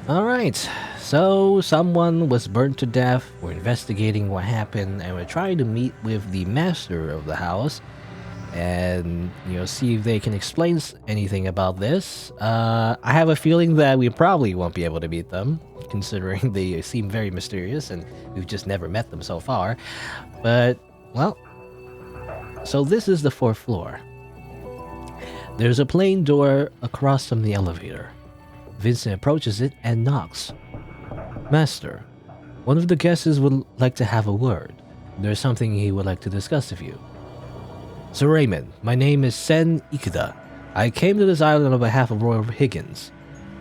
Alright, so someone was burned to death. We're investigating what happened and we're trying to meet with the master of the house and see if they can explain anything about this. I have a feeling that we probably won't be able to meet them, considering they seem very mysterious and we've just never met them so far. But, well, so this is the fourth floor. There's a plain door across from the elevator. Vincent approaches it and knocks. Master, one of the guests would like to have a word. There's something he would like to discuss with you. Sir Raymond, my name is Sen Ikeda. I came to this island on behalf of Royal Higgins.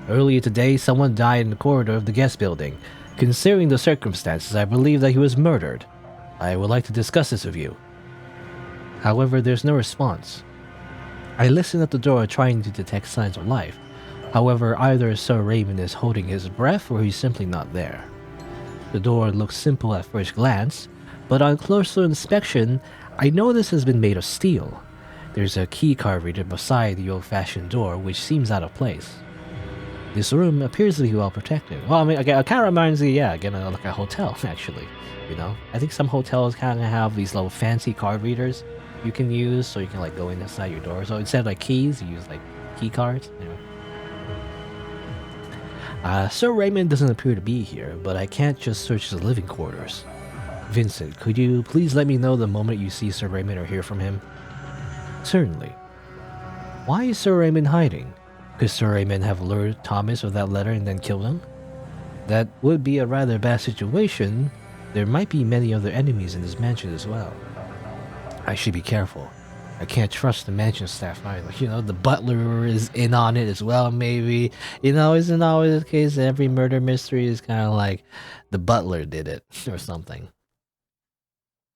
Earlier today, someone died in the corridor of the guest building. Considering the circumstances, I believe that he was murdered. I would like to discuss this with you. However, there's no response. I listen at the door trying to detect signs of life. However, either Sir Raymond is holding his breath or he's simply not there. The door looks simple at first glance, but on closer inspection, I know this has been made of steel. There's a key card reader beside the old-fashioned door, which seems out of place. This room appears to be well protected. Well, I mean, it kind of reminds me, again, like a hotel, actually. I think some hotels kind of have these little fancy card readers you can use, so you can like go inside your door. So instead of like keys, you use like key cards. Sir Raymond doesn't appear to be here, but I can't just search the living quarters. Vincent, could you please let me know the moment you see Sir Raymond or hear from him? Certainly. Why is Sir Raymond hiding? Could Sir Raymond have lured Thomas with that letter and then killed him? That would be a rather bad situation. There might be many other enemies in this mansion as well. I should be careful. I can't trust the mansion staff either. The butler is in on it as well, maybe. Isn't always the case. Every murder mystery is kind of like the butler did it or something.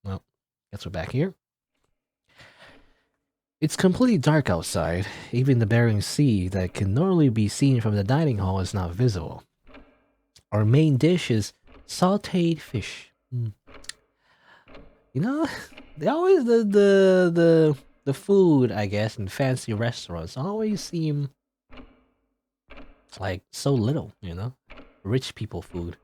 Well, guess we're back here. It's completely dark outside. Even the Bering Sea that can normally be seen from the dining hall is not visible. Our main dish is sautéed fish. They always the food, I guess, in fancy restaurants always seem like so little, Rich people food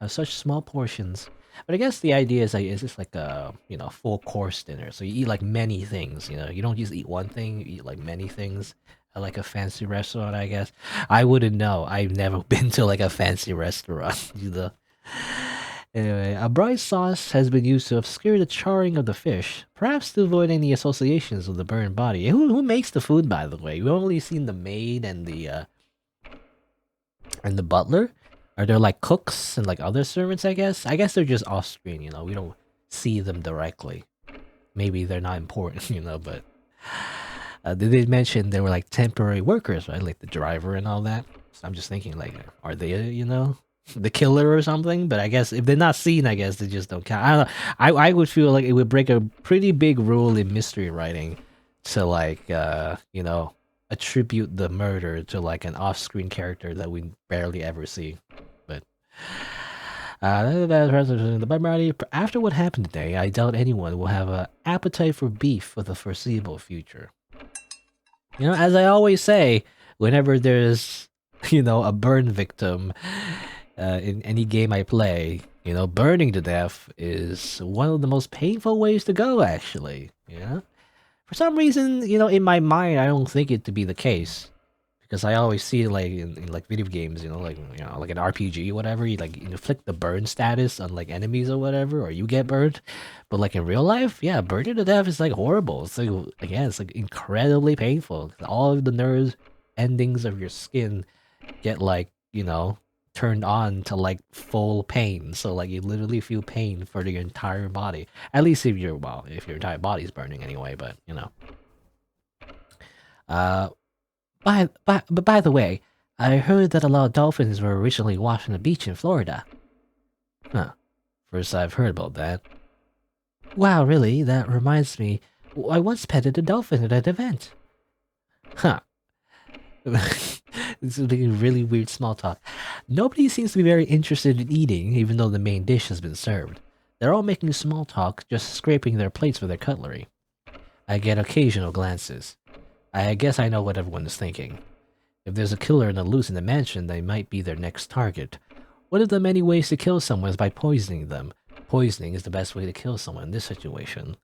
have such small portions. But I guess the idea is like it's just like a full course dinner. So you eat like many things, You don't just eat one thing, you eat like many things at like a fancy restaurant, I guess. I wouldn't know. I've never been to like a fancy restaurant, Anyway, a bright sauce has been used to obscure the charring of the fish, perhaps to avoid any associations with the burned body. Who makes the food, by the way? We've only seen the maid and the butler. Are there like cooks and like other servants? I guess they're just off screen. We don't see them directly. Maybe they're not important, But they did mention they were like temporary workers, right? Like the driver and all that. So I'm just thinking, like, are they, the killer or something? But I guess if they're not seen, I guess they just don't count. I don't know. I would feel like it would break a pretty big rule in mystery writing to like attribute the murder to like an off-screen character that we barely ever see. But after what happened today, I doubt anyone will have an appetite for beef for the foreseeable future. As I always say, whenever there's a burn victim in any game I play, burning to death is one of the most painful ways to go, actually. For some reason, in my mind, I don't think it to be the case. Because I always see it like in like video games, like an RPG or whatever, you like inflict the burn status on like enemies or whatever, or you get burned. But like in real life, yeah, burning to death is like horrible. It's like, again, it's like incredibly painful. All of the nerves endings of your skin get like, turned on to like full pain. So like you literally feel pain for your entire body. At least if your entire body's burning anyway, but By the way, I heard that a lot of dolphins were originally washed on the beach in Florida. Huh. First I've heard about that. Wow, really? That reminds me. I once petted a dolphin at an event. Huh. This is making really weird small talk. Nobody seems to be very interested in eating, even though the main dish has been served. They're all making small talk, just scraping their plates with their cutlery. I get occasional glances. I guess I know what everyone is thinking. If there's a killer in the loose in the mansion, they might be their next target. One of the many ways to kill someone is by poisoning them. Poisoning is the best way to kill someone in this situation.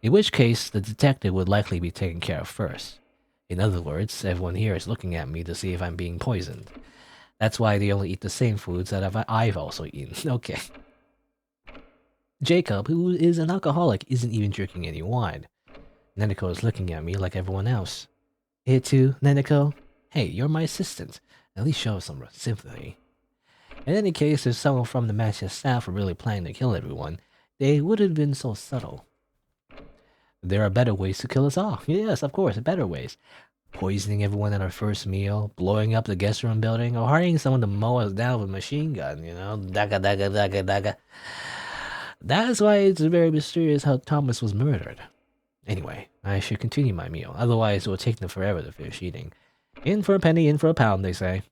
In which case, the detective would likely be taken care of first. In other words, everyone here is looking at me to see if I'm being poisoned. That's why they only eat the same foods that I've also eaten. Okay. Jacob, who is an alcoholic, isn't even drinking any wine. Neneko is looking at me like everyone else. Here too, Neneko? Hey, you're my assistant. At least show some sympathy. In any case, if someone from the mansion staff were really planning to kill everyone, they wouldn't have been so subtle. There are better ways to kill us all. Yes, of course, better ways. Poisoning everyone at our first meal, blowing up the guest room building, or hiring someone to mow us down with a machine gun, you know? Daga daga daga daga. That is why it's very mysterious how Thomas was murdered. Anyway, I should continue my meal, otherwise it will take them forever to finish eating. In for a penny, in for a pound, they say.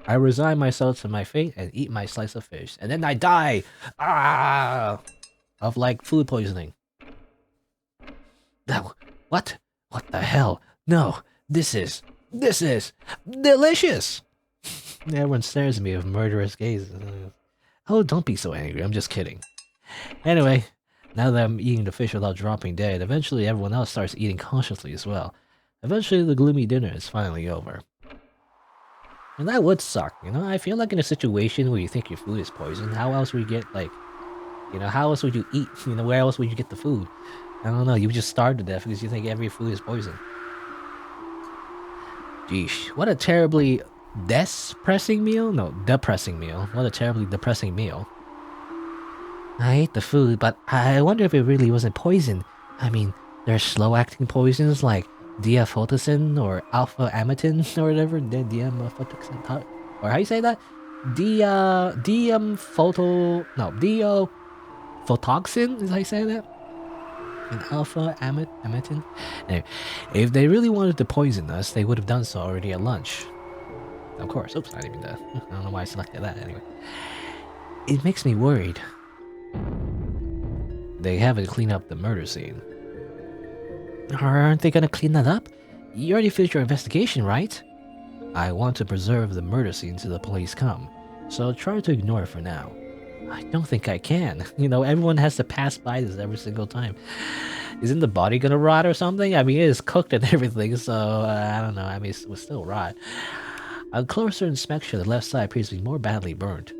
I resign myself to my fate and eat my slice of fish, and then I die! Ah! Of, like, food poisoning. No, what? What the hell? No, this is delicious! Everyone stares at me with murderous gazes. Oh, don't be so angry, I'm just kidding. Anyway, now that I'm eating the fish without dropping dead, eventually everyone else starts eating consciously as well. Eventually the gloomy dinner is finally over. And that would suck, you know? I feel like in a situation where you think your food is poisoned, how else would you get, like... You know, how else would you eat? You know, where else would you get the food? I don't know, you would just starve to death because you think every food is poison. Geesh, what a terribly depressing meal? No, depressing meal. What a terribly depressing meal. I ate the food, but I wonder if it really wasn't poison. I mean, there's slow-acting poisons like diaphotocin or alpha-amytin or whatever. Diaphotocin, or how you say that? Diaphotoxin? Is how you say that? And alpha-amytin? Anyway, if they really wanted to poison us, they would have done so already at lunch. Of course. Oops, not even that. I don't know why I selected that anyway. It makes me worried. They haven't cleaned up the murder scene. Aren't they gonna clean that up? You already finished your investigation, right? I want to preserve the murder scene till the police come, so try to ignore it for now. I don't think I can. You know, everyone has to pass by this every single time. Isn't the body gonna rot or something? I mean, it is cooked and everything, so I don't know. I mean, it will still rot. On closer inspection, the left side appears to be more badly burnt.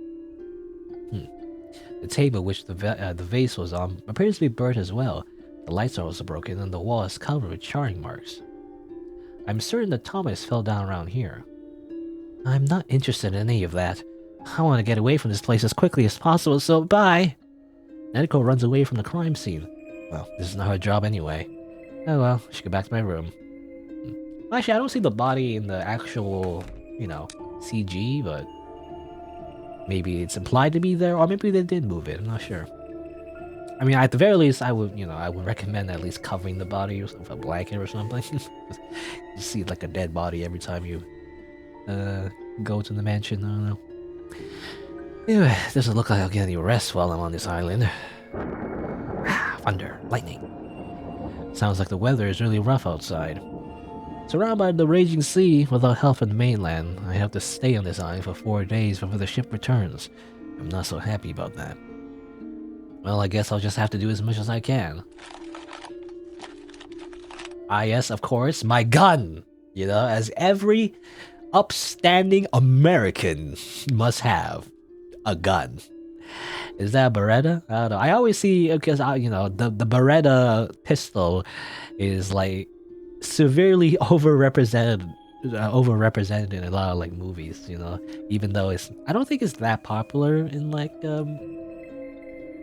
The table which the vase was on appears to be burnt as well. The lights are also broken and the wall is covered with charring marks. I'm certain that Thomas fell down around here. I'm not interested in any of that. I want to get away from this place as quickly as possible, so bye! Neneko runs away from the crime scene. Well, this is not her job anyway. Oh well, I should go back to my room. Actually, I don't see the body in the actual, you know, CG, but... maybe it's implied to be there, or maybe they did move it, I'm not sure. I mean, at the very least, I would, you know, I would recommend at least covering the body with a blanket or something. You see like a dead body every time you go to the mansion, I don't know. Anyway, doesn't look like I'll get any rest while I'm on this island. Thunder, lightning. Sounds like the weather is really rough outside. Surrounded by the raging sea, without help from the mainland, I have to stay on this island for 4 days before the ship returns. I'm not so happy about that. Well, I guess I'll just have to do as much as I can. Ah yes, of course, my gun! You know, as every upstanding American must have a gun. Is that a Beretta? I don't know. I always see, because, you know, the Beretta pistol is like severely overrepresented in a lot of like movies, you know, even though it's, I don't think it's that popular in like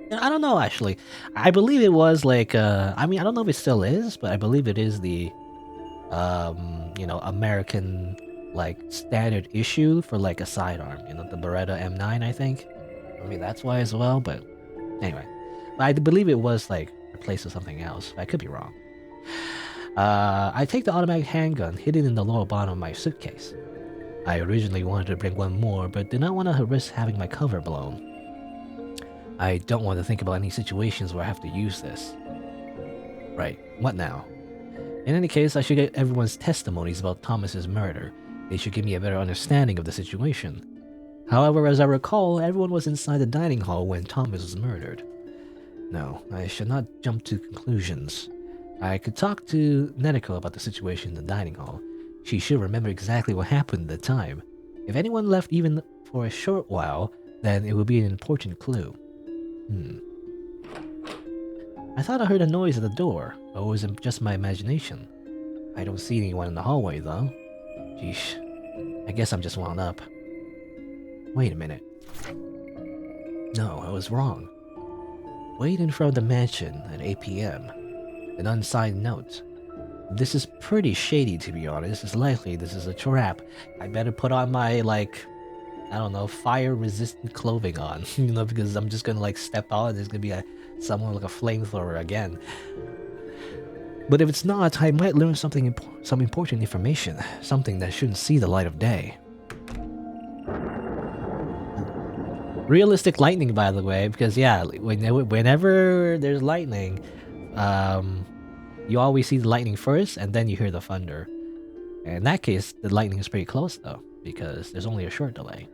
I don't know actually. I believe it was like I mean, I don't know if it still is, but I believe it is the you know, American like standard issue for like a sidearm, you know, the Beretta M9, I think. Maybe that's why as well, but anyway. But I believe it was like replaced with something else. I could be wrong. I take the automatic handgun hidden in the lower bottom of my suitcase. I originally wanted to bring one more, but did not want to risk having my cover blown. I don't want to think about any situations where I have to use this. Right, what now? In any case, I should get everyone's testimonies about Thomas's murder. They should give me a better understanding of the situation. However, as I recall, everyone was inside the dining hall when Thomas was murdered. No, I should not jump to conclusions. I could talk to Neneko about the situation in the dining hall. She should remember exactly what happened at the time. If anyone left even for a short while, then it would be an important clue. I thought I heard a noise at the door, or was it just my imagination? I don't see anyone in the hallway, though. Sheesh. I guess I'm just wound up. Wait a minute. No, I was wrong. Wait in front of the mansion at 8 p.m. An unsigned note. This is pretty shady, to be honest. It's likely this is a trap. I better put on my, I don't know, fire-resistant clothing on. Because I'm just gonna, step out and there's gonna be someone like a flamethrower again. But if it's not, I might learn some important information. Something that shouldn't see the light of day. Realistic lightning, by the way, because yeah, whenever there's lightning, you always see the lightning first, and then you hear the thunder. And in that case, the lightning is pretty close, though, because there's only a short delay,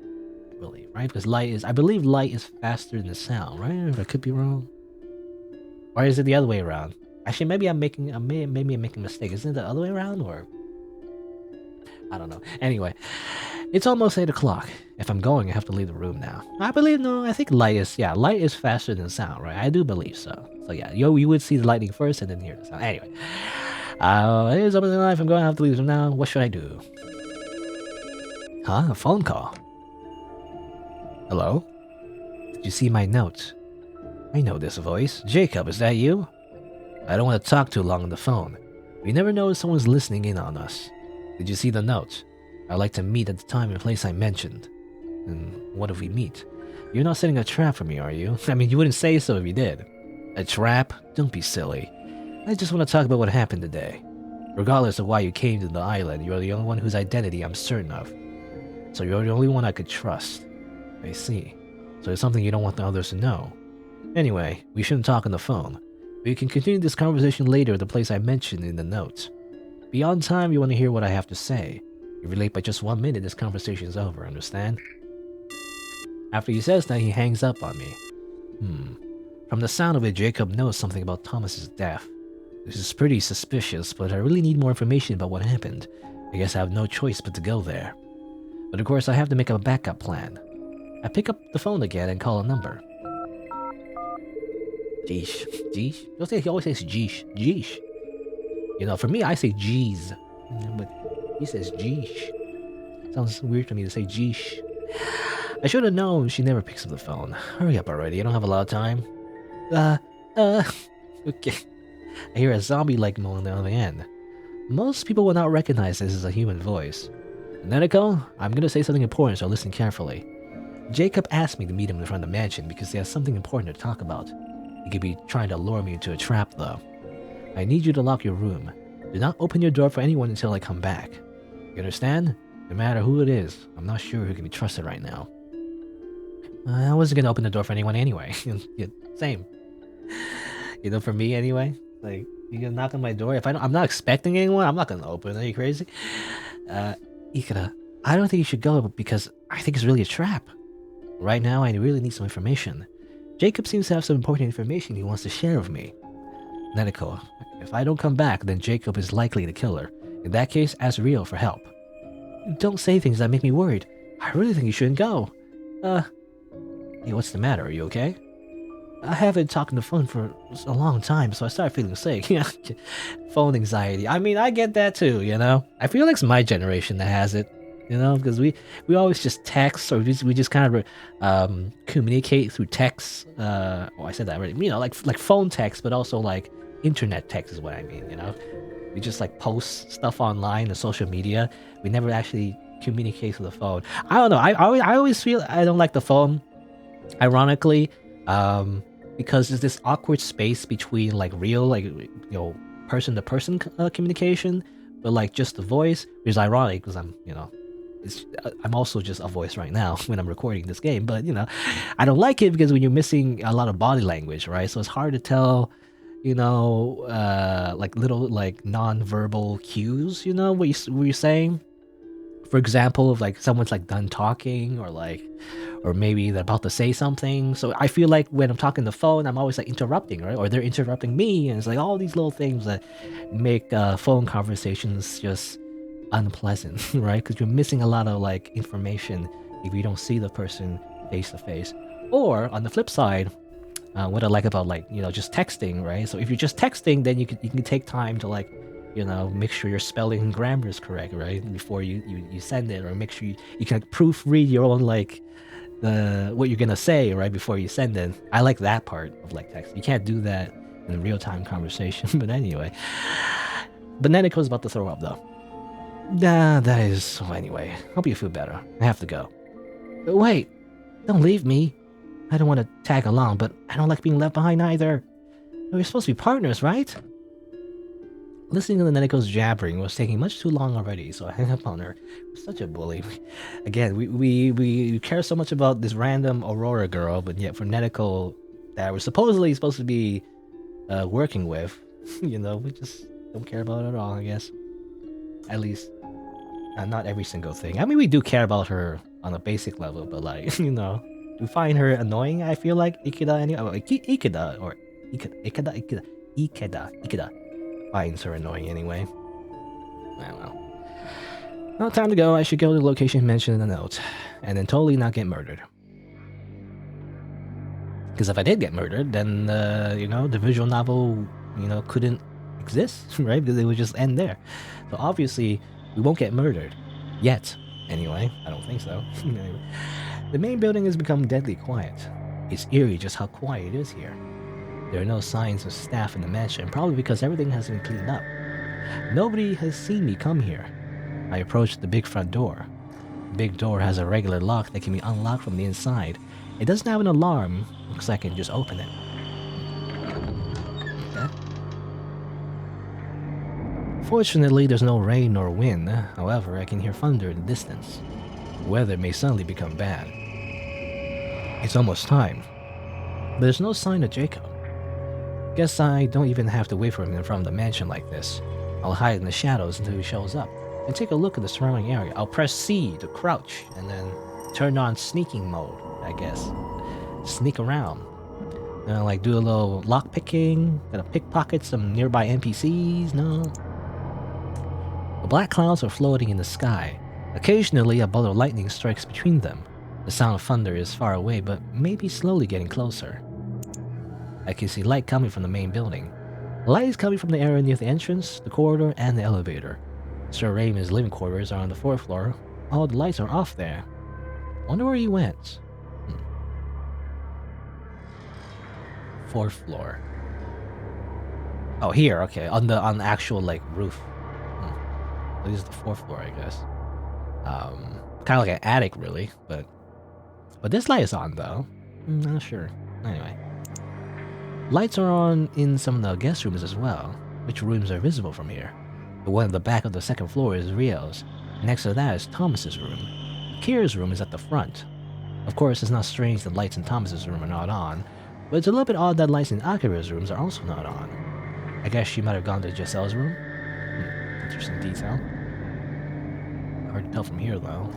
I believe, right? Because I believe light is faster than the sound, right? I could be wrong. Or is it the other way around? Actually, maybe I'm making a mistake. Isn't it the other way around, or I don't know. Anyway, it's almost 8 o'clock. If I'm going, I have to leave the room now. I think light is faster than sound, right? I do believe so. So yeah, you would see the lightning first and then hear the sound. Anyway, it is open life. I'm going to have to leave them now. What should I do? Huh? A phone call? Hello? Did you see my note? I know this voice. Jacob, is that you? I don't want to talk too long on the phone. We never know if someone's listening in on us. Did you see the note? I'd like to meet at the time and place I mentioned. And what if we meet? You're not setting a trap for me, are you? I mean, you wouldn't say so if you did. A trap? Don't be silly. I just want to talk about what happened today. Regardless of why you came to the island, you're the only one whose identity I'm certain of. So you're the only one I could trust. I see. So it's something you don't want the others to know. Anyway, we shouldn't talk on the phone. We can continue this conversation later at the place I mentioned in the note. Beyond time, you want to hear what I have to say. If you're late by just 1 minute, this conversation is over, understand? After he says that, he hangs up on me. From the sound of it, Jacob knows something about Thomas's death. This is pretty suspicious, but I really need more information about what happened. I guess I have no choice but to go there. But of course, I have to make a backup plan. I pick up the phone again and call a number. Jeesh. Jeesh? He always says jeesh. Jeesh. You know, for me, I say jeez. But he says jeesh. Sounds weird to me to say jeesh. I should have known she never picks up the phone. Hurry up already, you don't have a lot of time. Okay. I hear a zombie-like moan on the other end. Most people will not recognize this as a human voice. Neneko, I'm gonna say something important, so listen carefully. Jacob asked me to meet him in front of the mansion because he has something important to talk about. He could be trying to lure me into a trap, though. I need you to lock your room. Do not open your door for anyone until I come back. You understand? No matter who it is, I'm not sure who can be trusted right now. I wasn't gonna open the door for anyone anyway. Same. You know, for me anyway. Like, you can knock on my door. If I'm not expecting anyone, I'm not gonna open. Are you crazy? Ikeda, I don't think you should go because I think it's really a trap. Right now, I really need some information. Jacob seems to have some important information he wants to share with me. Neneko, if I don't come back, then Jacob is likely the killer. In that case, ask Rio for help. Don't say things that make me worried. I really think you shouldn't go. Hey, what's the matter? Are you okay? I haven't talked on the phone for a long time, so I started feeling sick. Phone anxiety. I mean, I get that too, you know? I feel like it's my generation that has it, you know? Because we always just text, or we just kind of communicate through text. I said that already. You know, like phone text, but also like internet text is what I mean, you know? We just like post stuff online and social media. We never actually communicate through the phone. I don't know. I always feel I don't like the phone, ironically. Because there's this awkward space between like real, like, you know, person to person communication, but like just the voice, which is ironic because I'm also just a voice right now when I'm recording this game. But you know, I don't like it because when you're missing a lot of body language, right? So it's hard to tell, like little like non-verbal cues, what you're saying. For example, if like someone's like done talking or maybe they're about to say something. So I feel like when I'm talking on the phone, I'm always like interrupting, right? Or they're interrupting me, and it's like all these little things that make phone conversations just unpleasant, right? Because you're missing a lot of like information if you don't see the person face to face. Or on the flip side, what I like about like just texting, right? So if you're just texting, then you can take time to like make sure your spelling and grammar is correct, right? Before you send it, or make sure you can like, proofread your own like what you're gonna say right before you send it. I like that part of like text. You can't do that in a real-time conversation. But anyway, but Neneko's about to throw up though. Nah, that is so anyway. Hope you feel better. I have to go. But wait, don't leave me. I don't want to tag along, but I don't like being left behind either. We're supposed to be partners, right? Listening to the Neneko's jabbering was taking much too long already, so I hung up on her. Such a bully. Again, we care so much about this random Aurora girl, but yet for Neneko that we're supposedly supposed to be working with, we just don't care about it at all, I guess. At least, not every single thing. I mean, we do care about her on a basic level, but like, we find her annoying, I feel like. Ikeda finds her annoying anyway. Well, time to go. I should go to the location mentioned in the note, and then totally not get murdered. Because if I did get murdered, then the visual novel, couldn't exist, right? Because it would just end there. So obviously, we won't get murdered yet. Anyway, I don't think so. Anyway. The main building has become deadly quiet. It's eerie just how quiet it is here. There are no signs of staff in the mansion, probably because everything has been cleaned up. Nobody has seen me come here. I approached the big front door. The big door has a regular lock that can be unlocked from the inside. It doesn't have an alarm. Looks like I can just open it. Okay. Fortunately, there's no rain nor wind. However, I can hear thunder in the distance. The weather may suddenly become bad. It's almost time. But there's no sign of Jacob. Guess I don't even have to wait for him in front of the mansion like this. I'll hide in the shadows until he shows up, and take a look at the surrounding area. I'll press C to crouch, and then turn on sneaking mode, I guess. Sneak around. Like do a little lock picking, gotta pickpocket some nearby NPCs, no? The black clouds are floating in the sky. Occasionally, a bolt of lightning strikes between them. The sound of thunder is far away, but maybe slowly getting closer. I can see light coming from the main building. The light is coming from the area near the entrance, the corridor, and the elevator. Sir Raymond's living quarters are on the 4th floor. All the lights are off there. Wonder where he went. 4th floor. Oh, here. Okay, on the actual like roof. So this is the 4th floor, I guess. Kind of like an attic, really, but this light is on though. Not sure. Anyway. Lights are on in some of the guest rooms as well. Which rooms are visible from here? The one at the back of the 2nd floor is Rio's. Next to that is Thomas's room. Kira's room is at the front. Of course, it's not strange that lights in Thomas's room are not on, but it's a little bit odd that lights in Akira's rooms are also not on. I guess she might have gone to Giselle's room. Interesting detail. Hard to tell from here though.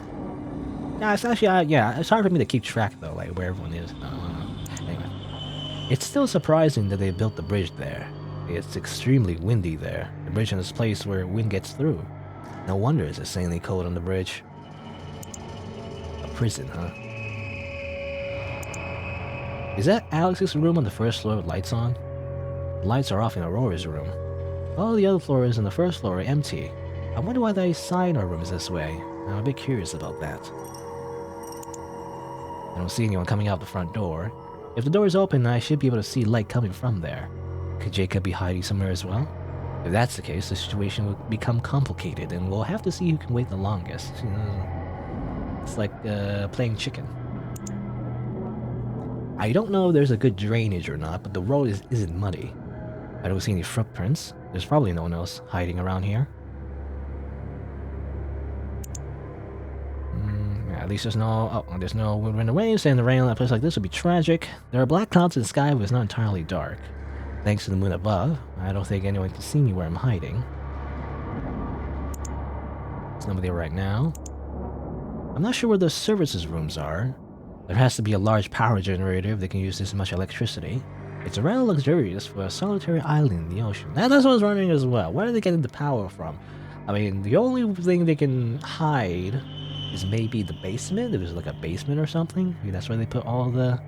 Yeah, it's actually it's hard for me to keep track though, like where everyone is. Anyway. It's still surprising that they built the bridge there. It's extremely windy there. The bridge is a place where wind gets through. No wonder it's insanely cold on the bridge. A prison, huh? Is that Alex's room on the 1st floor with lights on? The lights are off in Aurora's room. All the other floors on the 1st floor are empty. I wonder why they assigned our rooms this way. I'm a bit curious about that. I don't see anyone coming out the front door. If the door is open, I should be able to see light coming from there. Could Jacob be hiding somewhere as well? If that's the case, the situation will become complicated, and we'll have to see who can wait the longest. It's like playing chicken. I don't know if there's a good drainage or not, but the road isn't muddy. I don't see any footprints. There's probably no one else hiding around here. At least there's no wind and waves, and the rain on a place like this would be tragic. There are black clouds in the sky, but it's not entirely dark. Thanks to the moon above, I don't think anyone can see me where I'm hiding. There's nobody there right now. I'm not sure where the services rooms are. There has to be a large power generator if they can use this much electricity. It's rather luxurious for a solitary island in the ocean. That's what I was wondering as well. Where are they getting the power from? I mean, the only thing they can hide is maybe the basement. If there's like a basement or something. Maybe that's where they put all the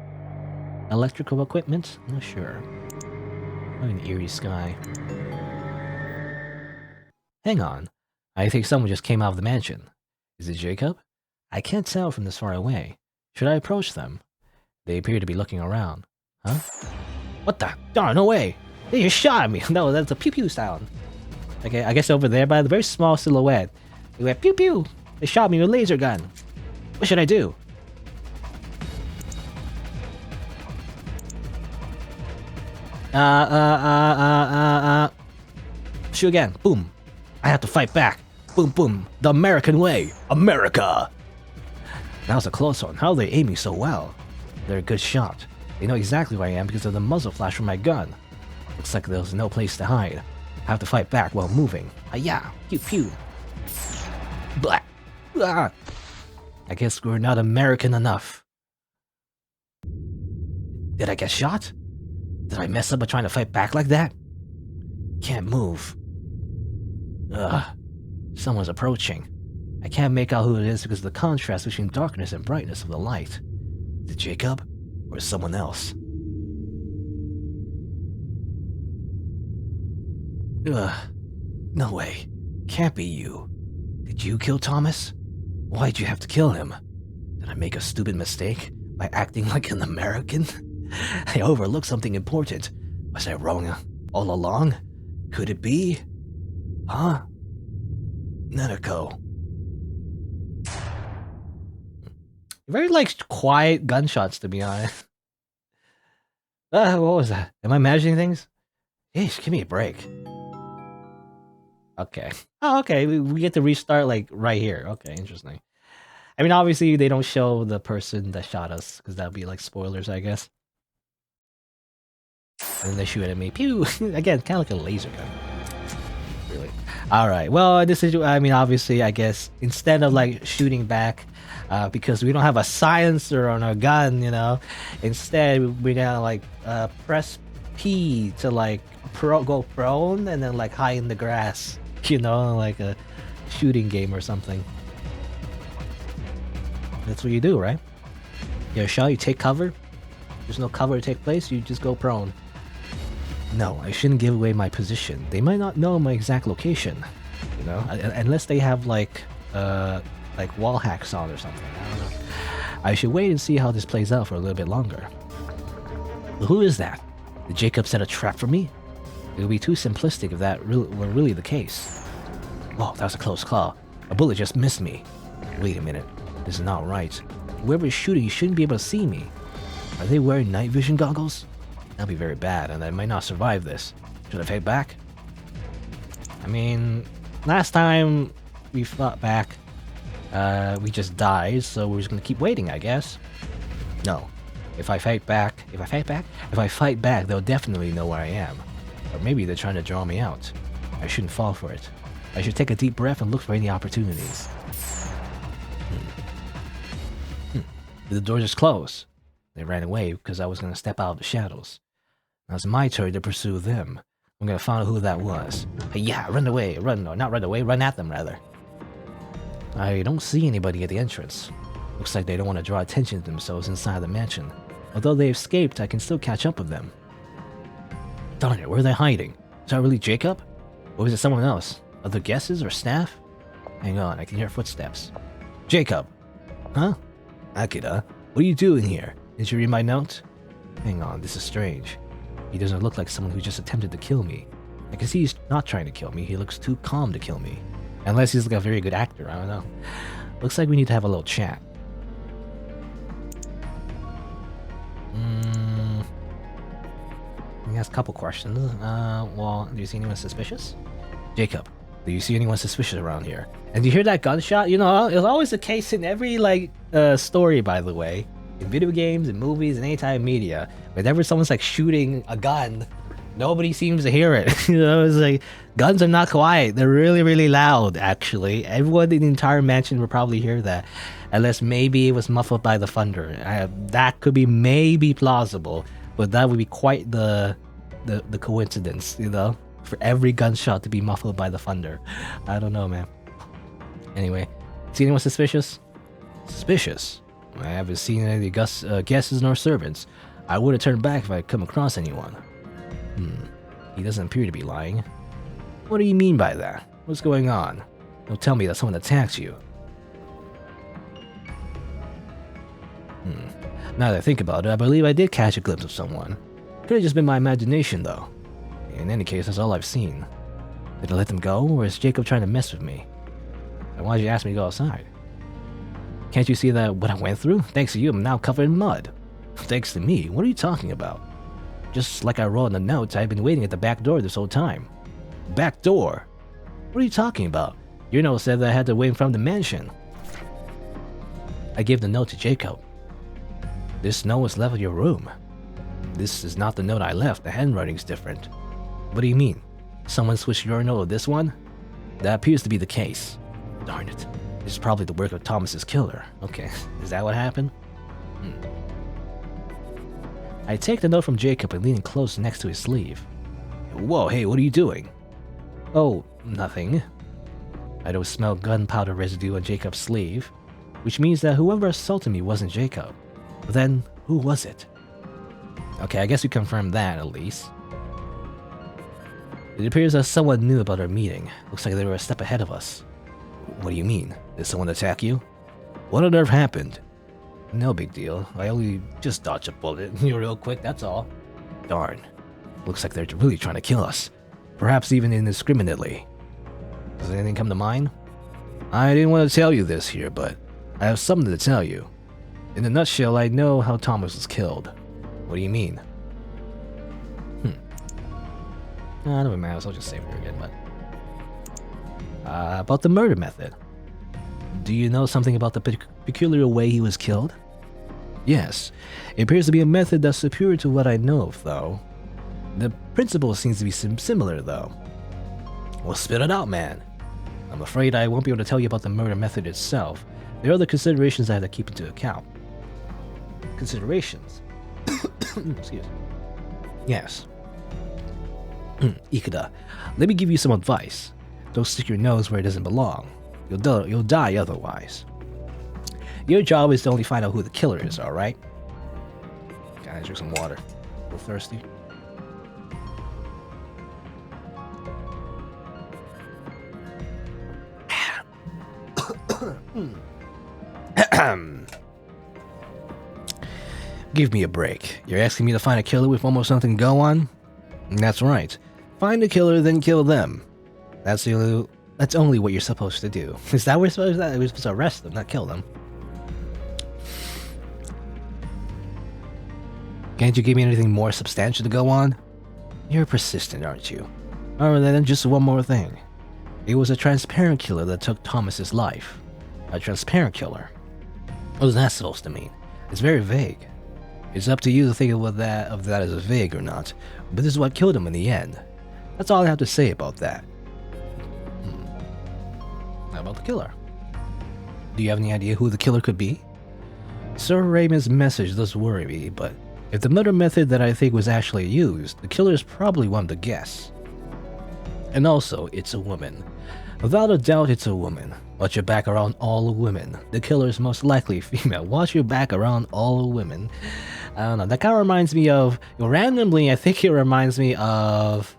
electrical equipment. I'm not sure. What an eerie sky. Hang on. I think someone just came out of the mansion. Is it Jacob? I can't tell from this far away. Should I approach them? They appear to be looking around. Huh? What the? Darn, no way! They just shot at me! No, that's a pew-pew sound. Okay, I guess over there by the very small silhouette. They went pew-pew! They shot me with a laser gun. What should I do? Shoot again. Boom. I have to fight back. Boom, boom. The American way. America! That was a close one. How are they aiming so well? They're a good shot. They know exactly where I am because of the muzzle flash from my gun. Looks like there's no place to hide. I have to fight back while moving. Hi-ya! Pew pew! Blah! Ah. I guess we're not American enough. Did I get shot? Did I mess up by trying to fight back like that? Can't move. Ugh. Someone's approaching. I can't make out who it is because of the contrast between darkness and brightness of the light. Is it Jacob? Or someone else? Ugh. No way. Can't be you. Did you kill Thomas? Why'd you have to kill him? Did I make a stupid mistake by acting like an American? I overlooked something important. Was I wrong all along? Could it be? Huh? Neneko. Very, like, quiet gunshots, to be honest. What was that? Am I imagining things? Jeez, give me a break. Okay. Oh, okay. We get to restart, like, right here. Okay, interesting. I mean, obviously, they don't show the person that shot us, because that would be, like, spoilers, I guess. And then they shoot at me. Pew! Again, kind of like a laser gun. Really. Alright, well, this is, I mean, obviously, I guess, instead of, like, shooting back, because we don't have a silencer on our gun, you know, instead, we gotta, like, press P to, like, go prone, and then, like, hide in the grass, you know, like a shooting game or something. That's what you do, right? You shot, you take cover. There's no cover to take place, you just go prone. No, I shouldn't give away my position. They might not know my exact location, you know, unless they have like wall hacks on or something. I don't know. I should wait and see how this plays out for a little bit longer. But who is that? Did Jacob set a trap for me? It would be too simplistic if that were really the case. Whoa, that was a close call. A bullet just missed me. Wait a minute. This is not right. Whoever is shooting shouldn't be able to see me. Are they wearing night vision goggles? That'll be very bad, and I might not survive this. Should I fight back? I mean, last time we fought back, we just died, so we're just gonna keep waiting, I guess. No. If I fight back, they'll definitely know where I am. Or maybe they're trying to draw me out. I shouldn't fall for it. I should take a deep breath and look for any opportunities. Did the door just close? They ran away because I was gonna step out of the shadows. Now it's my turn to pursue them. I'm gonna find out who that was. Hey, yeah, run away. Not run away, run at them, rather. I don't see anybody at the entrance. Looks like they don't want to draw attention to themselves inside the mansion. Although they escaped, I can still catch up with them. Darn it, where are they hiding? Is that really Jacob? Or was it someone else? Other guesses or staff? Hang on, I can hear footsteps. Jacob! Huh? Ikeda, what are you doing here? Did you read my note? Hang on, this is strange. He doesn't look like someone who just attempted to kill me. I can see he's not trying to kill me, he looks too calm to kill me. Unless he's like a very good actor, I don't know. Looks like we need to have a little chat. He has a couple questions. Well, do you see anyone suspicious? Jacob, do you see anyone suspicious around here? And do you hear that gunshot? You know, it's always the case in every, like, story, by the way. In video games, in movies, in any type of media. Whenever someone's, like, shooting a gun, Nobody seems to hear it. You know, it's like guns are not quiet. They're really, really loud. Actually, everyone in the entire mansion would probably hear that, unless maybe it was muffled by the thunder. That could be maybe plausible, but that would be quite the coincidence, you know, for every gunshot to be muffled by the thunder. I don't know, man. Anyway, see anyone suspicious? Suspicious? I haven't seen any guests nor servants. I would have turned back if I come across anyone. He doesn't appear to be lying. What do you mean by that? What's going on? Don't tell me that someone attacked you. Now that I think about it, I believe I did catch a glimpse of someone. Could have just been my imagination, though. In any case, that's all I've seen. Did I let them go, or is Jacob trying to mess with me? And why did you ask me to go outside? Can't you see that what I went through? Thanks to you, I'm now covered in mud. Thanks to me? What are you talking about? Just like I wrote in the notes, I've been waiting at the back door this whole time. Back door? What are you talking about? Your note said that I had to wait from the mansion. I gave the note to Jacob. This note was left in your room. This is not the note I left. The handwriting's different. What do you mean? Someone switched your note with this one? That appears to be the case. Darn it. This is probably the work of Thomas's killer. Okay, is that what happened? I take the note from Jacob and lean it close next to his sleeve. Whoa, hey, what are you doing? Oh, nothing. I don't smell gunpowder residue on Jacob's sleeve, which means that whoever assaulted me wasn't Jacob. But then, who was it? Okay, I guess we confirmed that at least. It appears that someone knew about our meeting. Looks like they were a step ahead of us. What do you mean? Did someone attack you? What on earth happened? No big deal. I only just dodged a bullet real quick, that's all. Darn. Looks like they're really trying to kill us. Perhaps even indiscriminately. Does anything come to mind? I didn't want to tell you this here, but I have something to tell you. In a nutshell, I know how Thomas was killed. What do you mean? Nah, never matters, I'll just save her again, but... about the murder method. Do you know something about the peculiar way he was killed? Yes. It appears to be a method that's superior to what I know of, though. The principle seems to be similar, though. Well, spit it out, man. I'm afraid I won't be able to tell you about the murder method itself. There are other considerations I have to keep into account. Considerations? Excuse me. Yes. Ikeda, let me give you some advice. Don't stick your nose where it doesn't belong. You'll die otherwise. Your job is to only find out who the killer is, alright? Gotta drink some water. A little thirsty. Give me a break. You're asking me to find a killer with almost nothing to go on? That's right. Find a killer, then kill them. That's only what you're supposed to do. Is that what we're supposed to do? We're supposed to arrest them, not kill them. Can't you give me anything more substantial to go on? You're persistent, aren't you? Alright then, just one more thing. It was a transparent killer that took Thomas's life. A transparent killer. What is that supposed to mean? It's very vague. It's up to you to think of that as vague or not, but this is what killed him in the end. That's all I have to say about that. How about the killer? Do you have any idea who the killer could be? Sir Raymond's message does worry me, but if the murder method that I think was actually used, the killer is probably one of the guests. And also, it's a woman. Without a doubt, it's a woman. Watch your back around all women. The killer is most likely female. Watch your back around all women. I don't know. That kind of reminds me of... randomly, I think it reminds me of...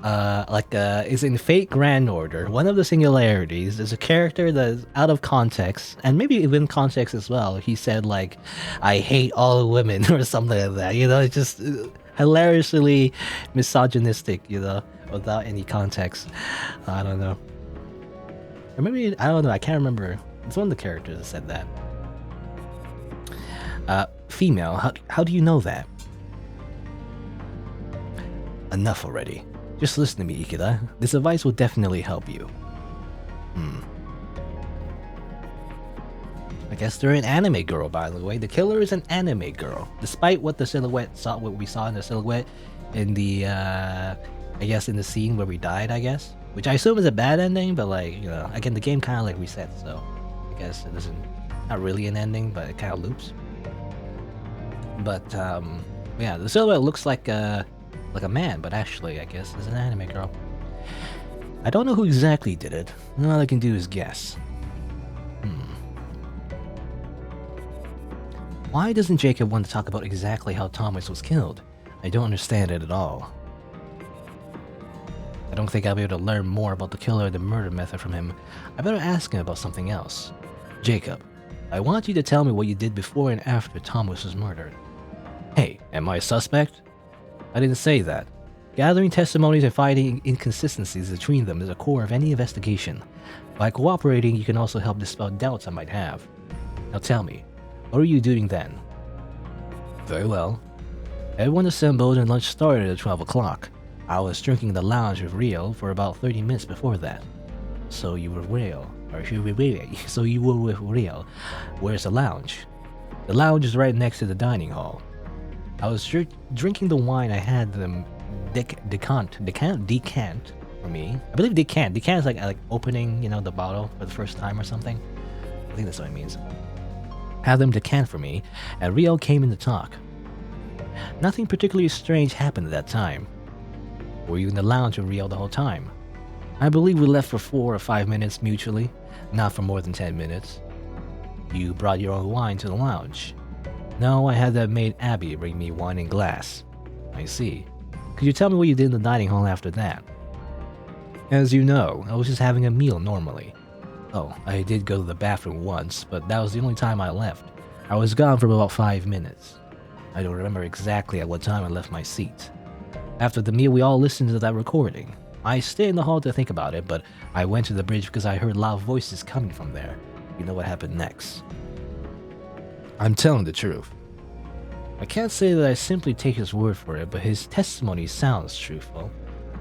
is in Fate Grand Order. One of the singularities is a character that's out of context, and maybe even context as well. He said, like, I hate all women, or something like that. You know, it's just hilariously misogynistic, you know, without any context. I don't know. Or maybe, I don't know, I can't remember. It's one of the characters that said that. Female, how do you know that? Enough already. Just listen to me, Ikeda. This advice will definitely help you. I guess they're an anime girl, by the way. The killer is an anime girl. Despite what we saw in the silhouette, in the I guess in the scene where we died, I guess, which I assume is a bad ending, but like, you know, again, the game kind of like resets, so I guess it doesn't, not really an ending, but it kind of loops. But yeah, the silhouette looks like a man, but actually I guess it's an anime girl. I don't know who exactly did it. All I can do is guess. Why doesn't Jacob want to talk about exactly how Thomas was killed? I don't understand it at all. I don't think I'll be able to learn more about the killer or the murder method from him. I better ask him about something else. Jacob, I want you to tell me what you did before and after Thomas was murdered. Hey, am I a suspect? I didn't say that. Gathering testimonies and finding inconsistencies between them is a core of any investigation. By cooperating, you can also help dispel doubts I might have. Now tell me, what were you doing then? Very well. Everyone assembled and lunch started at 12 o'clock. I was drinking in the lounge with Rio for about 30 minutes before that. So you were Rio, so you were with Rio. Where's the lounge? The lounge is right next to the dining hall. I was drinking the wine I had them decant for me. I believe decant. Decant is like opening, you know, the bottle for the first time or something. I think that's what it means. Had them decant for me, and Rio came in to talk. Nothing particularly strange happened at that time. Were you in the lounge with Rio the whole time? I believe we left for 4 or 5 minutes mutually, not for more than 10 minutes. You brought your own wine to the lounge. No, I had that maid Abby bring me wine in glass. I see. Could you tell me what you did in the dining hall after that? As you know, I was just having a meal normally. Oh, I did go to the bathroom once, but that was the only time I left. I was gone for about 5 minutes. I don't remember exactly at what time I left my seat. After the meal, we all listened to that recording. I stayed in the hall to think about it, but I went to the bridge because I heard loud voices coming from there. You know what happened next. I'm telling the truth. I can't say that I simply take his word for it, but his testimony sounds truthful.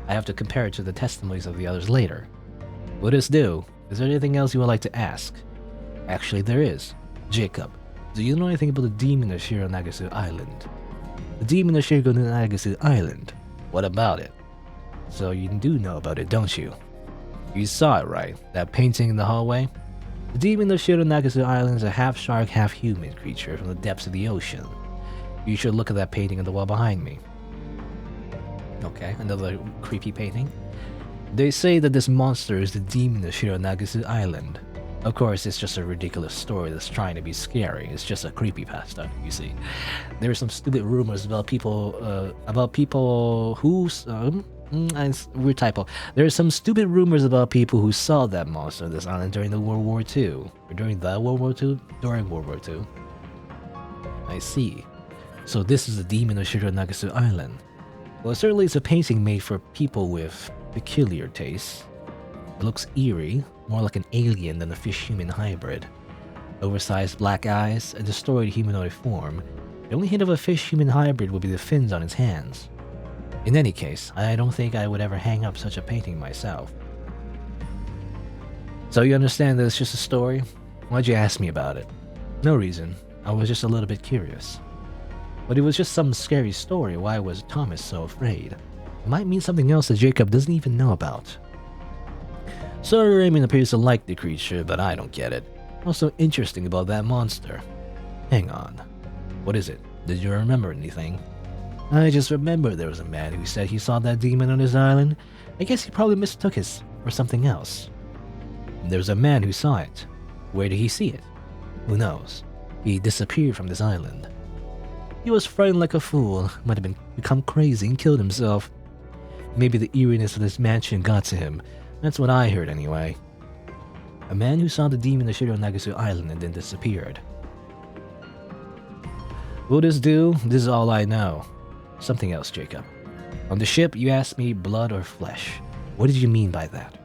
I have to compare it to the testimonies of the others later. Will this do? Is there anything else you would like to ask? Actually, there is. Jacob, do you know anything about the demon of Shironagasu Island? The demon of Shironagasu Island? What about it? So you do know about it, don't you? You saw it, right? That painting in the hallway? The demon of Shironagasu Island is a half-shark, half-human creature from the depths of the ocean. You should look at that painting on the wall behind me. Okay, another creepy painting. They say that this monster is the demon of Shironagasu Island. Of course, it's just a ridiculous story that's trying to be scary. It's just a creepypasta, you see. There are some stupid rumors about people who weird typo. There are some stupid rumors about people who saw that monster on this island during the World War II. Or during the World War II? During World War II. I see. So this is the demon of Shironagasu Island. Well, certainly it's a painting made for people with peculiar tastes. It looks eerie, more like an alien than a fish-human hybrid. Oversized black eyes, a distorted humanoid form. The only hint of a fish-human hybrid would be the fins on its hands. In any case, I don't think I would ever hang up such a painting myself. So you understand that it's just a story? Why'd you ask me about it? No reason. I was just a little bit curious. But it was just some scary story. Why was Thomas so afraid? It might mean something else that Jacob doesn't even know about. Sir Raymond appears to like the creature, but I don't get it. What's so interesting about that monster? Hang on. What is it? Did you remember anything? I just remember there was a man who said he saw that demon on his island. I guess he probably mistook it for something else. There was a man who saw it. Where did he see it? Who knows? He disappeared from this island. He was frightened like a fool, might have become crazy and killed himself. Maybe the eeriness of this mansion got to him. That's what I heard anyway. A man who saw the demon of Shironagasu Island and then disappeared. Will this do? This is all I know. Something else, Jacob. On the ship, you asked me blood or flesh. What did you mean by that?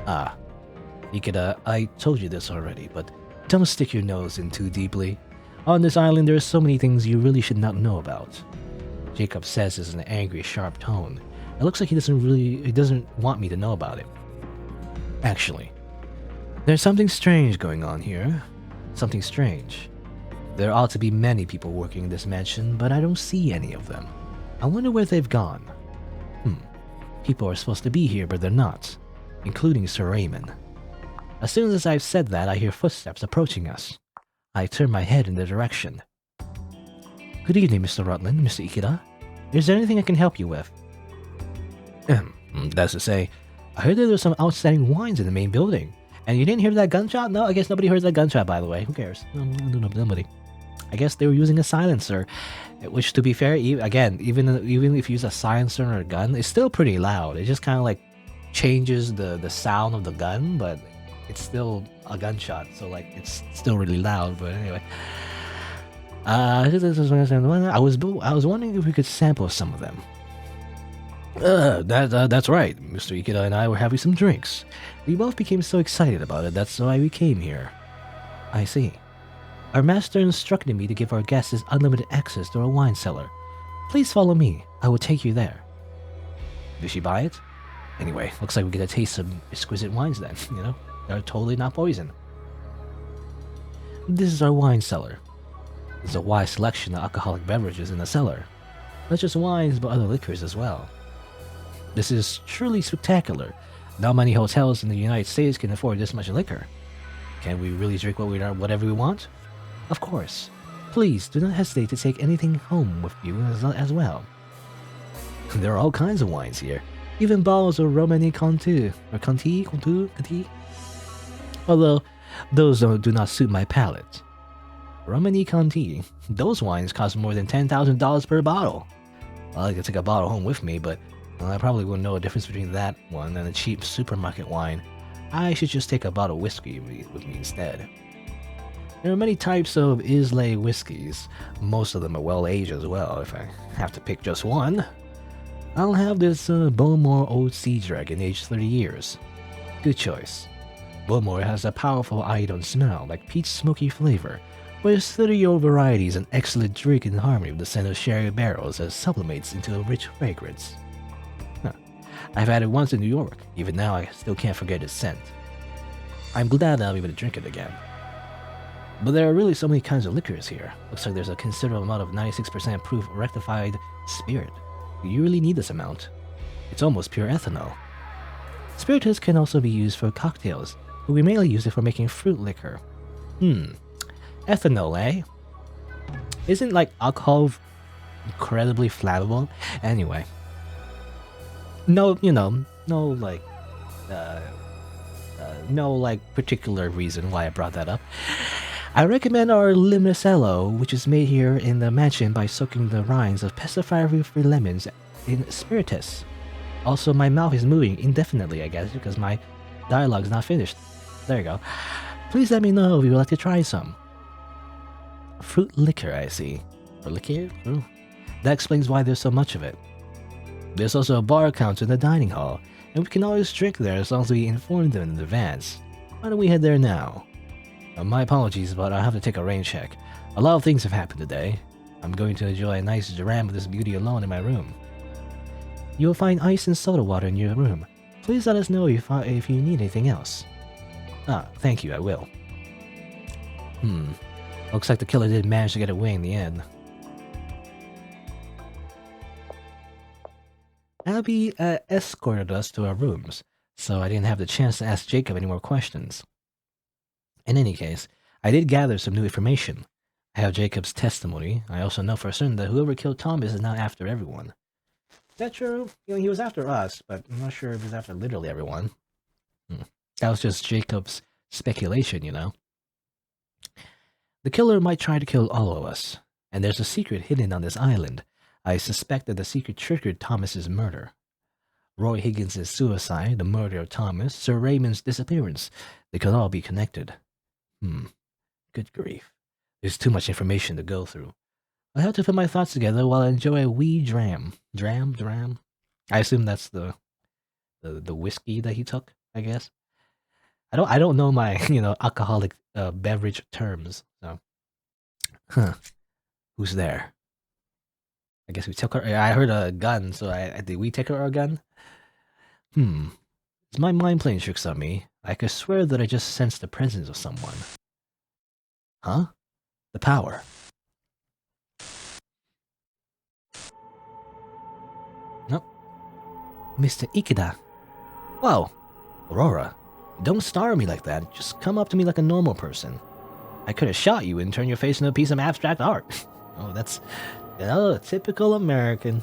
Ah, Ikeda, I told you this already, but don't stick your nose in too deeply. On this island, there are so many things you really should not know about. Jacob says this in an angry, sharp tone. It looks like he doesn't want me to know about it. Actually, there's something strange going on here. Something strange. There ought to be many people working in this mansion, but I don't see any of them. I wonder where they've gone. People are supposed to be here, but they're not, including Sir Raymond. As soon as I've said that, I hear footsteps approaching us. I turn my head in the direction. Good evening, Mr. Rutland, Mr. Ikeda. Is there anything I can help you with? That's to say, I heard that there's some outstanding wines in the main building. And you didn't hear that gunshot? No, I guess nobody heard that gunshot, by the way. Who cares? Nobody. I guess they were using a silencer, which, to be fair, even if you use a silencer or a gun, it's still pretty loud. It just kind of like changes the sound of the gun, but it's still a gunshot, so like it's still really loud. But anyway, I was wondering if we could sample some of them. That's right. Mr. Ikeda and I were having some drinks. We both became so excited about it. That's why we came here. I see. Our master instructed me to give our guests unlimited access to our wine cellar. Please follow me. I will take you there. Did she buy it? Anyway, looks like we get a taste of exquisite wines then, you know? They're totally not poison. This is our wine cellar. There's a wide selection of alcoholic beverages in the cellar. Not just wines, but other liquors as well. This is truly spectacular. Not many hotels in the United States can afford this much liquor. Can we really drink whatever we want? Of course. Please do not hesitate to take anything home with you as well. There are all kinds of wines here, even bottles of Romani Conti, or Conti. Although those do not suit my palate. Romani Conti, those wines cost more than $10,000 per bottle. Well, I could take a bottle home with me, but I probably wouldn't know a difference between that one and a cheap supermarket wine. I should just take a bottle of whiskey with me instead. There are many types of Islay whiskeys. Most of them are well aged as well. If I have to pick just one, I'll have this Bowmore Old Sea Dragon aged 30 years. Good choice. Bowmore has a powerful iodine smell, like peach smoky flavor, but its 30-year-old variety is an excellent drink in harmony with the scent of sherry barrels that sublimates into a rich fragrance. I've had it once in New York. Even now, I still can't forget its scent. I'm glad I'll be able to drink it again. But there are really so many kinds of liquors here. Looks like there's a considerable amount of 96% proof rectified spirit. Do you really need this amount? It's almost pure ethanol. Spiritus can also be used for cocktails, but we mainly use it for making fruit liquor. Ethanol, eh? Isn't like alcohol incredibly flammable? Anyway. No particular reason why I brought that up. I recommend our Limoncello, which is made here in the mansion by soaking the rinds of pesticide-free lemons in spiritus. Also, my mouth is moving indefinitely, I guess, because my dialogue's not finished. There you go. Please let me know if you would like to try some. Fruit liquor, I see. Or liquor? Ooh. That explains why there's so much of it. There's also a bar counter in the dining hall, and we can always drink there as long as we inform them in advance. Why don't we head there now? My apologies, but I'll have to take a rain check. A lot of things have happened today. I'm going to enjoy a nice dram of this beauty alone in my room. You will find ice and soda water in your room. Please let us know if you need anything else. Thank you, I will. Looks like the killer did manage to get away in the end. Abby escorted us to our rooms, so I didn't have the chance to ask Jacob any more questions. In any case, I did gather some new information. I have Jacob's testimony. I also know for certain that whoever killed Thomas is now after everyone. Is that true? He was after us, but I'm not sure if he was after literally everyone. That was just Jacob's speculation, you know. The killer might try to kill all of us, and there's a secret hidden on this island. I suspect that the secret triggered Thomas's murder. Roy Higgins' suicide, the murder of Thomas, Sir Raymond's disappearance. They could all be connected. Good grief. There's too much information to go through. I have to put my thoughts together while I enjoy a wee dram. Dram? I assume that's the whiskey that he took, I guess. I don't know my, alcoholic beverage terms, so. Who's there? I guess we took her. I heard a gun, so did we take her a gun? Is my mind playing tricks on me? I could swear that I just sensed the presence of someone. Huh? The power. Mr. Ikeda. Whoa, Aurora, don't star me like that. Just come up to me like a normal person. I could have shot you and turned your face into a piece of abstract art. Oh, that's, typical American.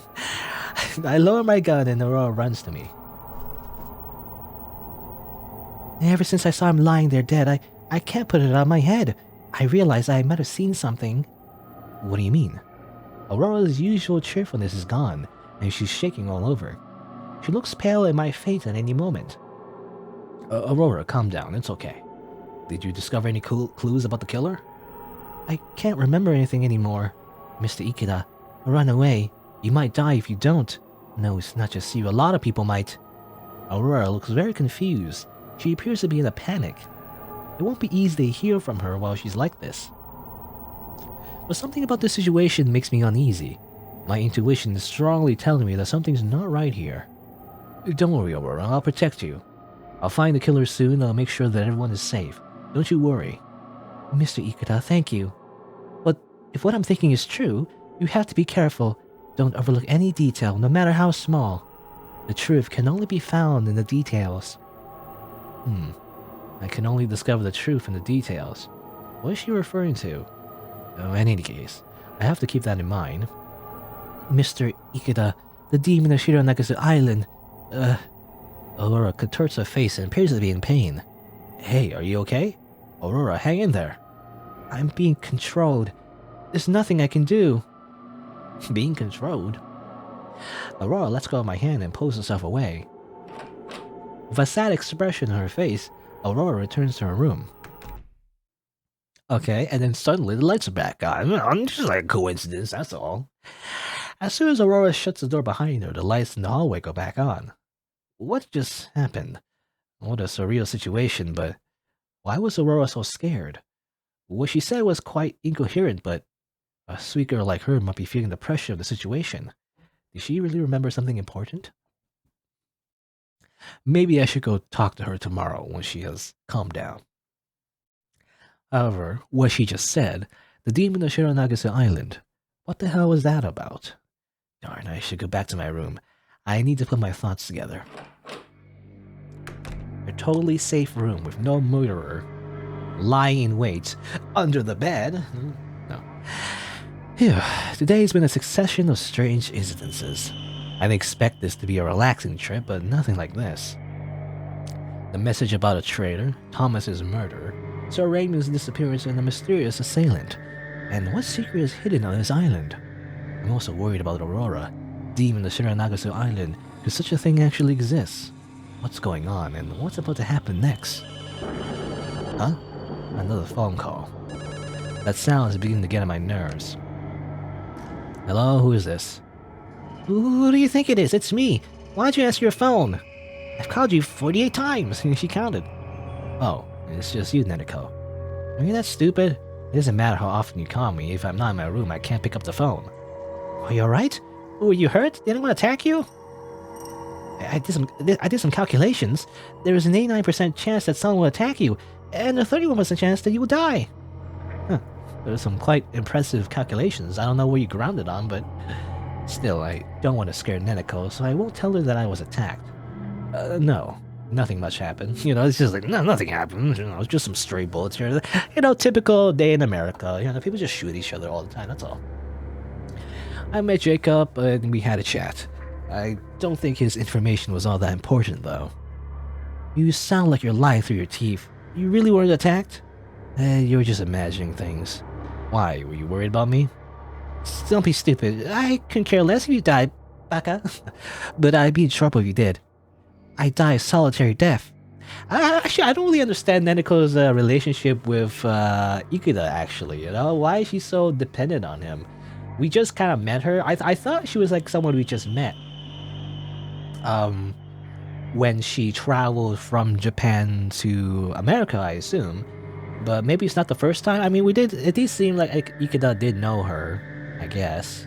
I lower my gun and Aurora runs to me. Ever since I saw him lying there dead, I can't put it out of my head. I realized I might have seen something. What do you mean? Aurora's usual cheerfulness is gone, and she's shaking all over. She looks pale and might faint at any moment. Aurora, calm down. It's okay. Did you discover any clues about the killer? I can't remember anything anymore. Mr. Ikeda, run away. You might die if you don't. No, it's not just you. A lot of people might. Aurora looks very confused. She appears to be in a panic. It won't be easy to hear from her while she's like this. But something about this situation makes me uneasy. My intuition is strongly telling me that something's not right here. Don't worry, Aurora. I'll protect you. I'll find the killer soon. I'll make sure that everyone is safe. Don't you worry. Mr. Ikeda, thank you. But if what I'm thinking is true, you have to be careful. Don't overlook any detail, no matter how small. The truth can only be found in the details. I can only discover the truth in the details. What is she referring to? Oh, in any case, I have to keep that in mind. Mr. Ikeda, the demon of Shironagasu Island. Aurora contorts her face and appears to be in pain. Hey, are you okay? Aurora, hang in there. I'm being controlled. There's nothing I can do. Being controlled? Aurora lets go of my hand and pulls herself away. With a sad expression on her face, Aurora returns to her room. Okay, and then suddenly the lights are back on. It's just like a coincidence, that's all. As soon as Aurora shuts the door behind her, the lights in the hallway go back on. What just happened? What a surreal situation, but why was Aurora so scared? What she said was quite incoherent, but a sweet girl like her might be feeling the pressure of the situation. Did she really remember something important? Maybe I should go talk to her tomorrow when she has calmed down. However, what she just said, the demon of Shironagasu Island, what the hell was that about? Darn, I should go back to my room. I need to put my thoughts together. A totally safe room with no murderer lying in wait under the bed. No. Phew. Today's been a succession of strange incidences. I didn't expect this to be a relaxing trip, but nothing like this. The message about a traitor, Thomas's murder, Sir Raymond's disappearance, and a mysterious assailant. And what secret is hidden on this island? I'm also worried about Aurora, demon of Shironagasu Island. Could such a thing actually exist? What's going on, and what's about to happen next? Huh? Another phone call. That sound is beginning to get on my nerves. Hello, who is this? Who do you think it is? It's me. Why don't you answer your phone? I've called you 48 times. She counted. Oh, it's just you, Neneko. Are you that stupid? It doesn't matter how often you call me. If I'm not in my room, I can't pick up the phone. Are you alright? Were you hurt? Did anyone attack you? I did some calculations. There is an 89% chance that someone will attack you, and a 31% chance that you will die. Huh. There's some quite impressive calculations. I don't know what you grounded on, but still, I don't want to scare Neneko, so I won't tell her that I was attacked. No, nothing much happened. You know, it's just like, no, nothing happened. You know, it's just some stray bullets here. You know, typical day in America. You know, people just shoot each other all the time, that's all. I met Jacob, and we had a chat. I don't think his information was all that important, though. You sound like you're lying through your teeth. You really weren't attacked? You're just imagining things. Why, were you worried about me? Don't be stupid. I couldn't care less if you died, baka. But I'd be in trouble if you did. I die a solitary death. Actually, I don't really understand Neneko's relationship with Ikeda, actually, you know? Why is she so dependent on him? We just kind of met her. I thought she was like someone we just met. When she traveled from Japan to America, I assume. But maybe it's not the first time. I mean, it did seem like Ikeda did know her, I guess.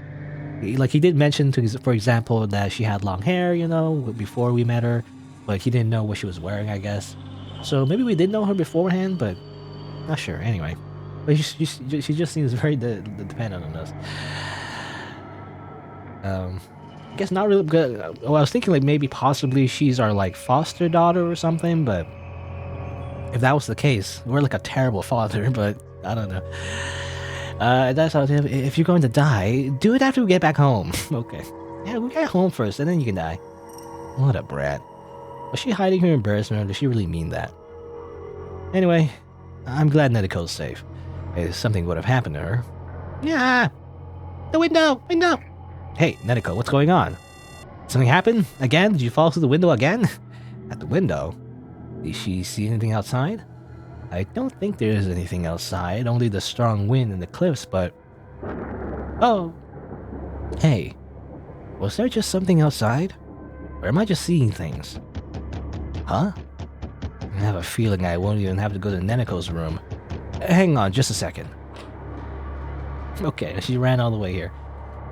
Like, he did mention, for example, that she had long hair, you know, before we met her. But he didn't know what she was wearing, I guess. So maybe we did know her beforehand, but not sure. Anyway. But she just seems very dependent on us. I guess not really good. Well, I was thinking like maybe possibly she's our like foster daughter or something, but if that was the case, we're like a terrible father, but I don't know. That's how if you're going to die, do it after we get back home. Okay. Yeah, we get home first, and then you can die. What a brat. Was she hiding her embarrassment, or did she really mean that? Anyway, I'm glad Neneko's safe. If something would have happened to her. Yeah! The window! Window! Hey, Neneko, what's going on? Something happened? Again? Did you fall through the window again? At the window? Did she see anything outside? I don't think there is anything outside, only the strong wind and the cliffs, but... Oh! Hey, was there just something outside? Or am I just seeing things? Huh? I have a feeling I won't even have to go to Neneko's room. Hang on just a second. Okay, she ran all the way here.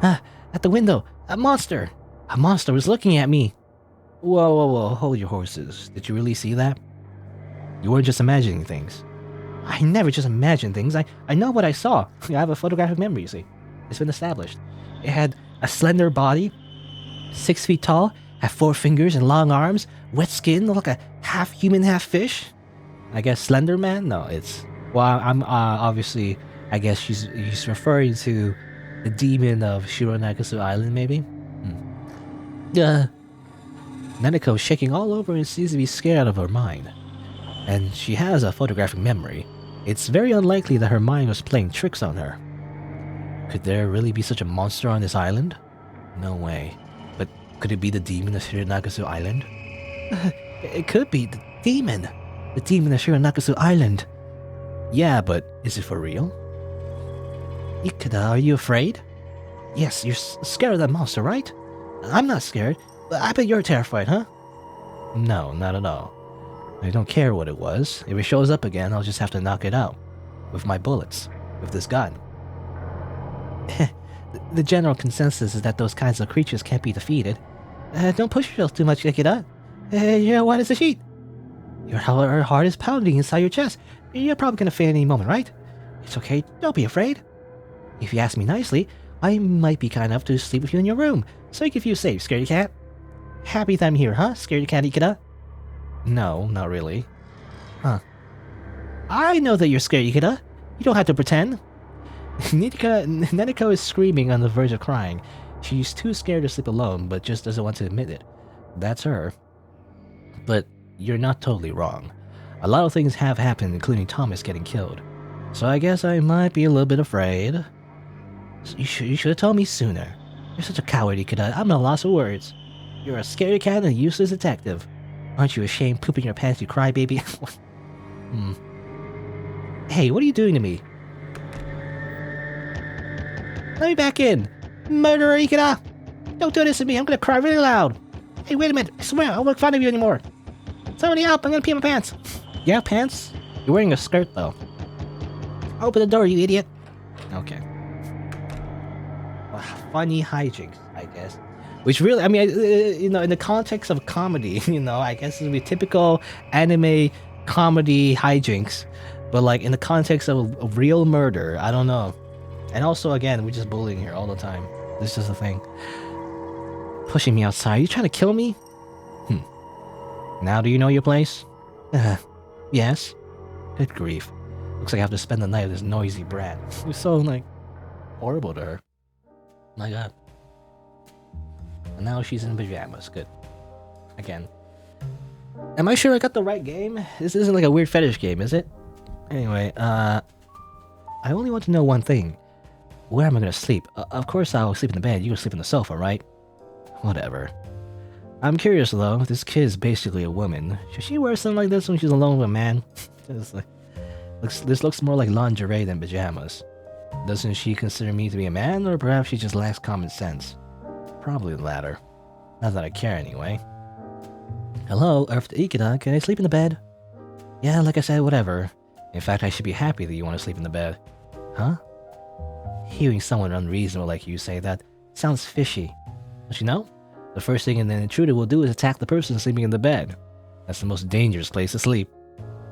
Ah, at the window! A monster! A monster was looking at me! Whoa, whoa, whoa, hold your horses. Did you really see that? You weren't just imagining things. I never just imagine things. I know what I saw. I have a photographic memory, you see. It's been established. It had a slender body, 6 feet tall, had 4 fingers and long arms, wet skin, like a half human, half fish. I guess Slender Man? No, it's... Well, I'm obviously... I guess he's referring to the demon of Shironagasu Island, maybe? Neneko is shaking all over and seems to be scared out of her mind. And she has a photographic memory. It's very unlikely that her mind was playing tricks on her. Could there really be such a monster on this island? No way. But could it be the demon of Shironagasu Island? It could be the demon. The demon of Shironagasu Island. Yeah, but is it for real? Ikeda, are you afraid? Yes, you're scared of that monster, right? I'm not scared, but I bet you're terrified, huh? No, not at all. I don't care what it was. If it shows up again, I'll just have to knock it out. With my bullets. With this gun. The general consensus is that those kinds of creatures can't be defeated. Don't push yourself too much, Ikeda. You're white as a sheet. Your heart is pounding inside your chest. You're probably gonna faint any moment, right? It's okay, don't be afraid. If you ask me nicely, I might be kind enough to sleep with you in your room, so you can feel safe, scaredy cat. Happy that I'm here, huh, scaredy cat Ikeda? No, not really. Huh. I know that you're scared, Ikeda. You don't have to pretend. Neneko is screaming on the verge of crying. She's too scared to sleep alone, but just doesn't want to admit it. That's her. But you're not totally wrong. A lot of things have happened, including Thomas getting killed. So I guess I might be a little bit afraid. You should have told me sooner. You're such a coward, Ikeda. I'm at a loss of words. You're a scary cat and a useless detective. Aren't you ashamed pooping your pants, you crybaby? Hey, what are you doing to me? Let me back in! Murderer Ikeda! Don't do this to me, I'm gonna cry really loud! Hey, wait a minute, I swear, I won't make fun of you anymore! Somebody help, I'm gonna pee my pants! You have pants? You're wearing a skirt, though. Open the door, you idiot! Okay. Well, funny hijinks, I guess. Which really, I mean, you know, in the context of comedy, you know, I guess it would be typical anime comedy hijinks. But like in the context of real murder, I don't know. And also, again, we're just bullying here all the time. This is the thing. Pushing me outside. Are you trying to kill me? Now do you know your place? Yes. Good grief. Looks like I have to spend the night with this noisy brat. You're so, like, horrible to her. My god. And now she's in pajamas. Good. Again. Am I sure I got the right game? This isn't like a weird fetish game, is it? Anyway, I only want to know one thing. Where am I gonna sleep? Of course I'll sleep in the bed. You can sleep on the sofa, right? Whatever. I'm curious though. This kid is basically a woman. Should she wear something like this when she's alone with a man? This looks more like lingerie than pajamas. Doesn't she consider me to be a man, or perhaps she just lacks common sense? Probably the latter. Not that I care anyway. Hello, Earth Ikeda, can I sleep in the bed? Yeah, like I said, whatever. In fact, I should be happy that you want to sleep in the bed. Huh? Hearing someone unreasonable like you say that sounds fishy. Don't you know? The first thing an intruder will do is attack the person sleeping in the bed. That's the most dangerous place to sleep.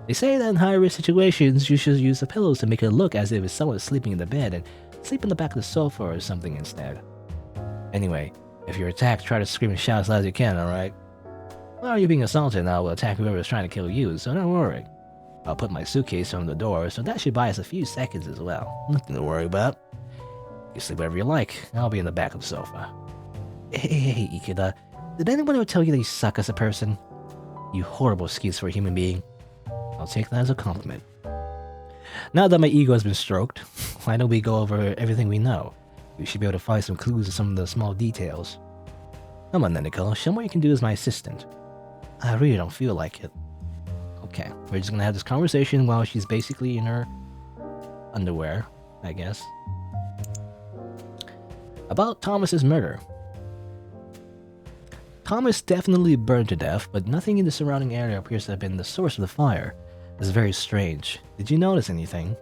They say that in high-risk situations, you should use the pillows to make it look as if it's someone sleeping in the bed and sleep on the back of the sofa or something instead. Anyway, If you're attacked, try to scream and shout as loud as you can, alright? Well, you're being assaulted, and I will attack whoever is trying to kill you, so don't worry. I'll put my suitcase on the door, so that should buy us a few seconds as well. Nothing to worry about. You sleep wherever you like. I'll be in the back of the sofa. Hey, Ikeda. Did anyone ever tell you that you suck as a person? You horrible excuse for a human being. I'll take that as a compliment. Now that my ego has been stroked, why don't we go over everything we know? We should be able to find some clues to some of the small details. Come on, Neneko. Show me what you can do as my assistant. I really don't feel like it. Okay, we're just gonna have this conversation while she's basically in her underwear, I guess. About Thomas's murder. Thomas definitely burned to death, but nothing in the surrounding area appears to have been the source of the fire. It's very strange. Did you notice anything?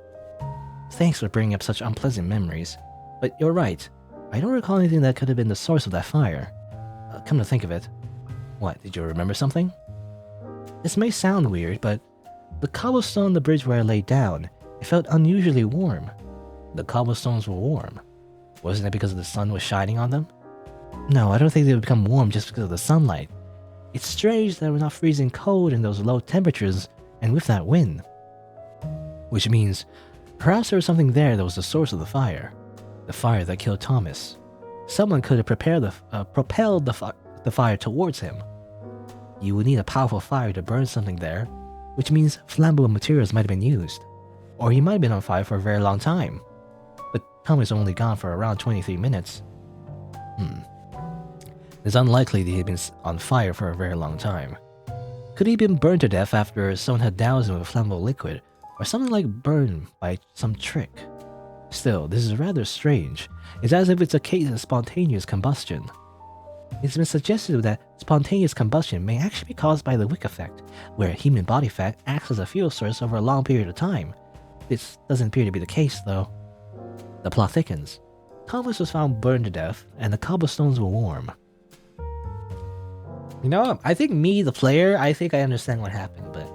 Thanks for bringing up such unpleasant memories. But you're right. I don't recall anything that could have been the source of that fire. Come to think of it. What, did you remember something? This may sound weird, but the cobblestone on the bridge where I lay down, it felt unusually warm. The cobblestones were warm. Wasn't it because the sun was shining on them? No, I don't think they would become warm just because of the sunlight. It's strange that we're not freezing cold in those low temperatures and with that wind. Which means, perhaps there was something there that was the source of the fire. The fire that killed Thomas. Someone could have propelled the fire towards him. You would need a powerful fire to burn something there, which means flammable materials might have been used. Or he might have been on fire for a very long time. But Thomas was only gone for around 23 minutes. It's unlikely that he had been on fire for a very long time. Could he have been burned to death after someone had doused him with a flammable liquid, or something like burned by some trick? Still, this is rather strange. It's as if it's a case of spontaneous combustion. It's been suggested that spontaneous combustion may actually be caused by the wick effect, where human body fat acts as a fuel source over a long period of time. This doesn't appear to be the case, though. The plot thickens. Thomas was found burned to death, and the cobblestones were warm. You know, I think me, the player, I think I understand what happened, but,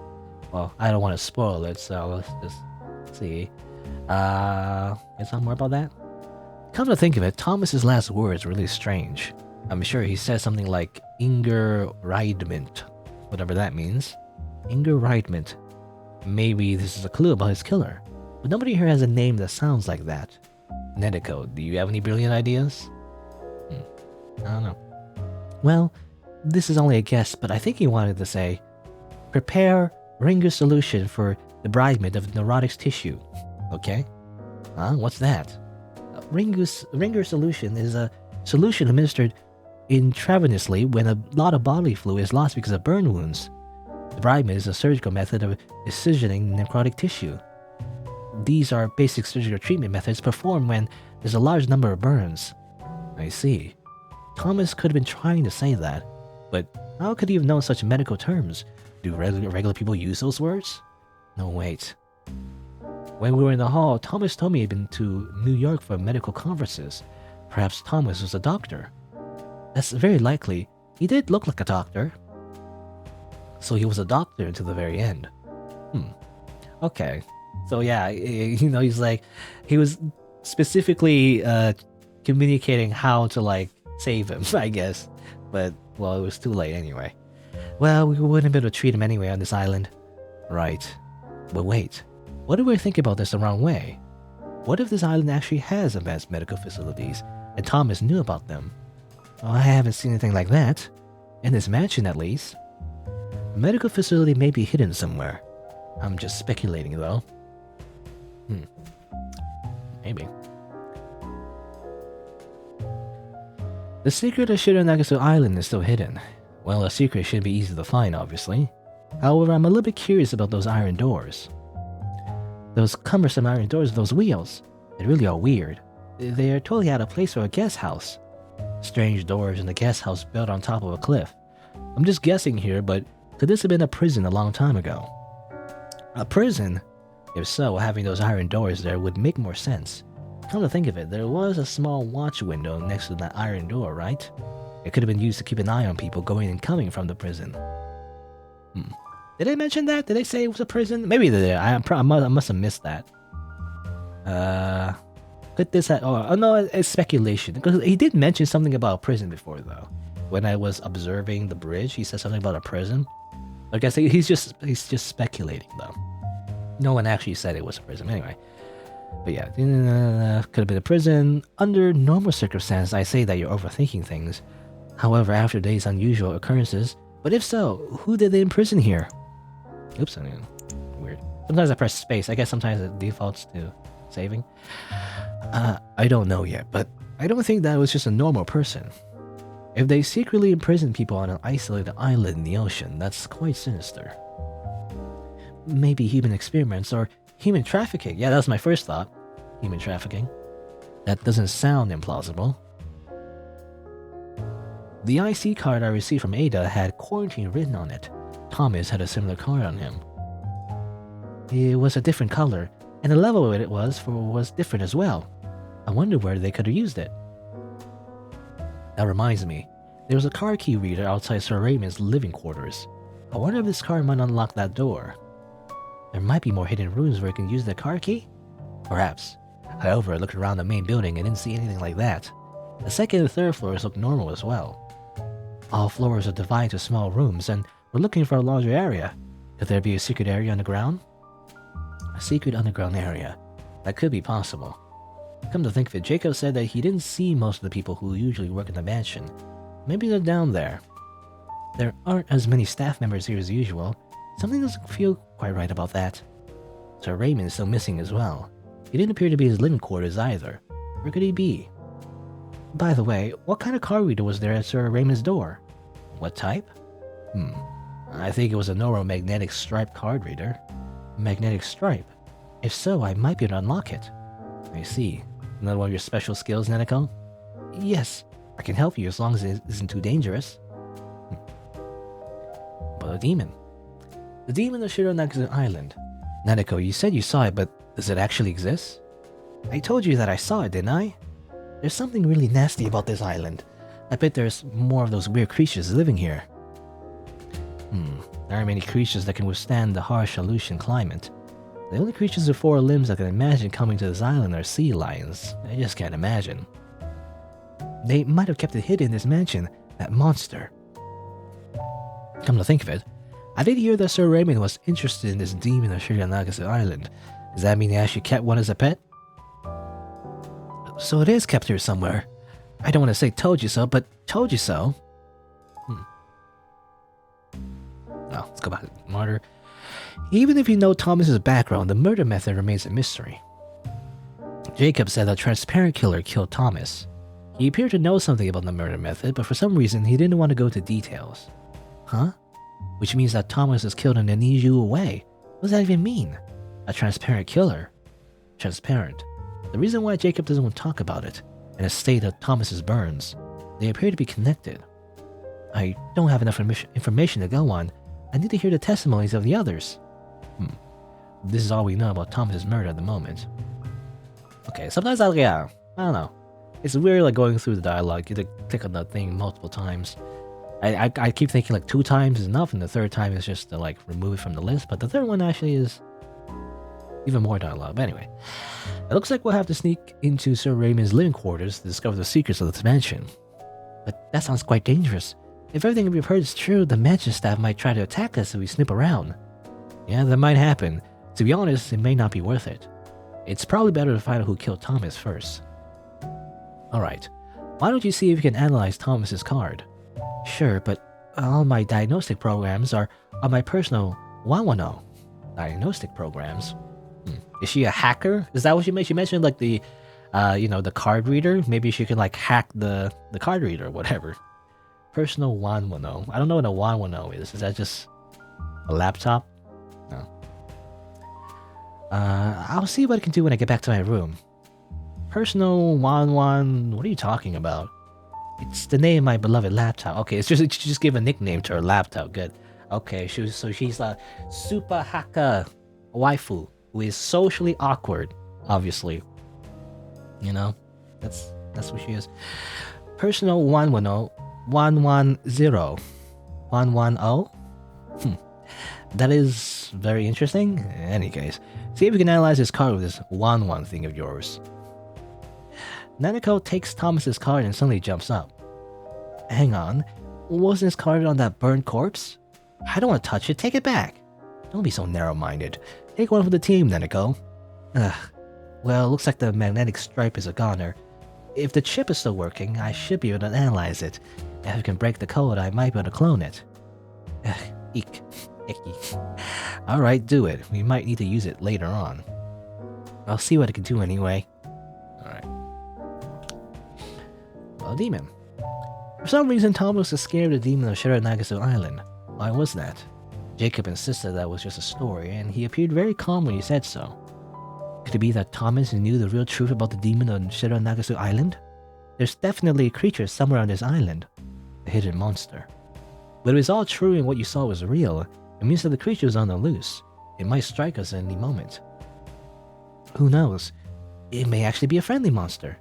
well, I don't want to spoil it, so let's just see. Is there more about that? Come to think of it, Thomas's last words were really strange. I'm sure he said something like Ingerreidment, whatever that means. Ingerreidment. Maybe this is a clue about his killer, but nobody here has a name that sounds like that. Neneko, do you have any brilliant ideas? I don't know. Well, this is only a guess, but I think he wanted to say, prepare Ringer's solution for debridement of neurotic tissue. Okay? What's that? Ringer's solution is a solution administered intravenously when a lot of bodily fluid is lost because of burn wounds. Debridement is a surgical method of excisioning necrotic tissue. These are basic surgical treatment methods performed when there's a large number of burns. I see. Thomas could have been trying to say that, but how could he have known such medical terms? Do regular people use those words? No, wait. When we were in the hall, Thomas told me he'd been to New York for medical conferences. Perhaps Thomas was a doctor. That's very likely. He did look like a doctor. So he was a doctor until the very end. Okay. So yeah, you know, he was specifically communicating how to, like, save him, I guess. But, well, it was too late anyway. Well, we wouldn't be able to treat him anyway on this island. Right. But wait, what if we think about this the wrong way? What if this island actually has advanced medical facilities, and Thomas knew about them? Well, I haven't seen anything like that. In this mansion, at least. A medical facility may be hidden somewhere. I'm just speculating, though. Maybe. The secret of Shironagasu Island is still hidden. Well, a secret shouldn't be easy to find, obviously. However, I'm a little bit curious about those iron doors. Those cumbersome iron doors with those wheels. They really are weird. They are totally out of place for a guest house. Strange doors in a guest house built on top of a cliff. I'm just guessing here, but could this have been a prison a long time ago? A prison? If so, having those iron doors there would make more sense. Come to think of it, there was a small watch window next to that iron door, right? It could have been used to keep an eye on people going and coming from the prison. Did they mention that? Did they say it was a prison? Maybe they did. I must have missed that. Could this have... Oh, no, it's speculation. Because he did mention something about a prison before, though. When I was observing the bridge, he said something about a prison. I guess he's just speculating, though. No one actually said it was a prison. Anyway. But yeah, could have been a prison. Under normal circumstances, I say that you're overthinking things. However, after days unusual occurrences, but if so, who did they imprison here? Oops, I mean, weird. Sometimes I press space. I guess sometimes it defaults to saving. I don't know yet, but I don't think that was just a normal person. If they secretly imprisoned people on an isolated island in the ocean, that's quite sinister. Maybe human experiments or human trafficking. Yeah, that was my first thought. Human trafficking. That doesn't sound implausible. The IC card I received from Ada had quarantine written on it. Thomas had a similar card on him. It was a different color, and the level it was different as well. I wonder where they could have used it. That reminds me, there was a card key reader outside Sir Raymond's living quarters. I wonder if this card might unlock that door. There might be more hidden rooms where you can use the card key? Perhaps. However, I looked around the main building and didn't see anything like that. The second and third floors look normal as well. All floors are divided into small rooms, and we're looking for a larger area. Could there be a secret area underground? A secret underground area. That could be possible. Come to think of it, Jacob said that he didn't see most of the people who usually work in the mansion. Maybe they're down there. There aren't as many staff members here as usual. Something doesn't feel quite right about that. Sir Raymond is still missing as well. He didn't appear to be in his living quarters either. Where could he be? By the way, what kind of card reader was there at Sir Raymond's door? What type? I think it was a normal magnetic stripe card reader. Magnetic stripe? If so, I might be able to unlock it. I see. Another one of your special skills, Neneko? Yes, I can help you as long as it isn't too dangerous. But a demon. The demon of Shironagasu Island. Neneko, you said you saw it, but does it actually exist? I told you that I saw it, didn't I? There's something really nasty about this island. I bet there's more of those weird creatures living here. There aren't many creatures that can withstand the harsh Aleutian climate. The only creatures with four limbs I can imagine coming to this island are sea lions. I just can't imagine. They might have kept it hidden in this mansion, that monster. Come to think of it, I did hear that Sir Raymond was interested in this demon of Shironagasu Island. Does that mean he actually kept one as a pet? So it is kept here somewhere. I don't want to say told you so, but told you so. Oh, let's go back to Martyr. Even if you know Thomas's background, the murder method remains a mystery. Jacob said that a transparent killer killed Thomas. He appeared to know something about the murder method, but for some reason he didn't want to go into details. Huh? Which means that Thomas was killed in an unusual way. What does that even mean? A transparent killer. Transparent. The reason why Jacob doesn't want to talk about it, and a state of Thomas's burns. They appear to be connected. I don't have enough information to go on. I need to hear the testimonies of the others. This is all we know about Thomas's murder at the moment. Okay, sometimes I don't know. It's weird like going through the dialogue. You have to click on the thing multiple times. I keep thinking like 2 times is enough, and the third time is just to like remove it from the list, but the third one actually is even more dialogue. But anyway, it looks like we'll have to sneak into Sir Raymond's living quarters to discover the secrets of this mansion. But that sounds quite dangerous. If everything we've heard is true, the mansion staff might try to attack us if we snoop around. Yeah, that might happen. To be honest, it may not be worth it. It's probably better to find out who killed Thomas first. Alright, why don't you see if you can analyze Thomas's card? Sure, but all my diagnostic programs are on my personal Wawano. Diagnostic programs? Is she a hacker? Is that what she mentioned? She mentioned like the, the card reader. Maybe she can like hack the card reader or whatever. Personal Wanwano. I don't know what a Wanwano is. Is that just a laptop? No. I'll see what I can do when I get back to my room. Personal Wanwan. What are you talking about? It's the name of my beloved laptop. Okay, it's just give a nickname to her laptop. Good. Okay, she's a super hacker waifu who is socially awkward. Obviously, that's what she is. Personal Wanwano 110 110. That is very interesting. In any case, see if you can analyze this card with this 1-1 thing of yours. Neneko takes Thomas's card and suddenly jumps up. Hang on, wasn't his card on that burned corpse? I don't want to touch it, take it back. Don't be so narrow-minded. Take one for the team, Neneko. Ugh. Well, looks like the magnetic stripe is a goner. If the chip is still working, I should be able to analyze it. If I can break the code, I might be able to clone it. Ugh, eek. Icky. Alright, do it. We might need to use it later on. I'll see what I can do anyway. Alright. Well, demon. For some reason, Thomas was scared of the demon of Shironagasu Island. Why was that? Jacob insisted that was just a story, and he appeared very calm when he said so. Could it be that Thomas knew the real truth about the demon on Shironagasu Island? There's definitely a creature somewhere on this island. A hidden monster. But if it's all true and what you saw was real, it means that the creature is on the loose. It might strike us at any moment. Who knows? It may actually be a friendly monster.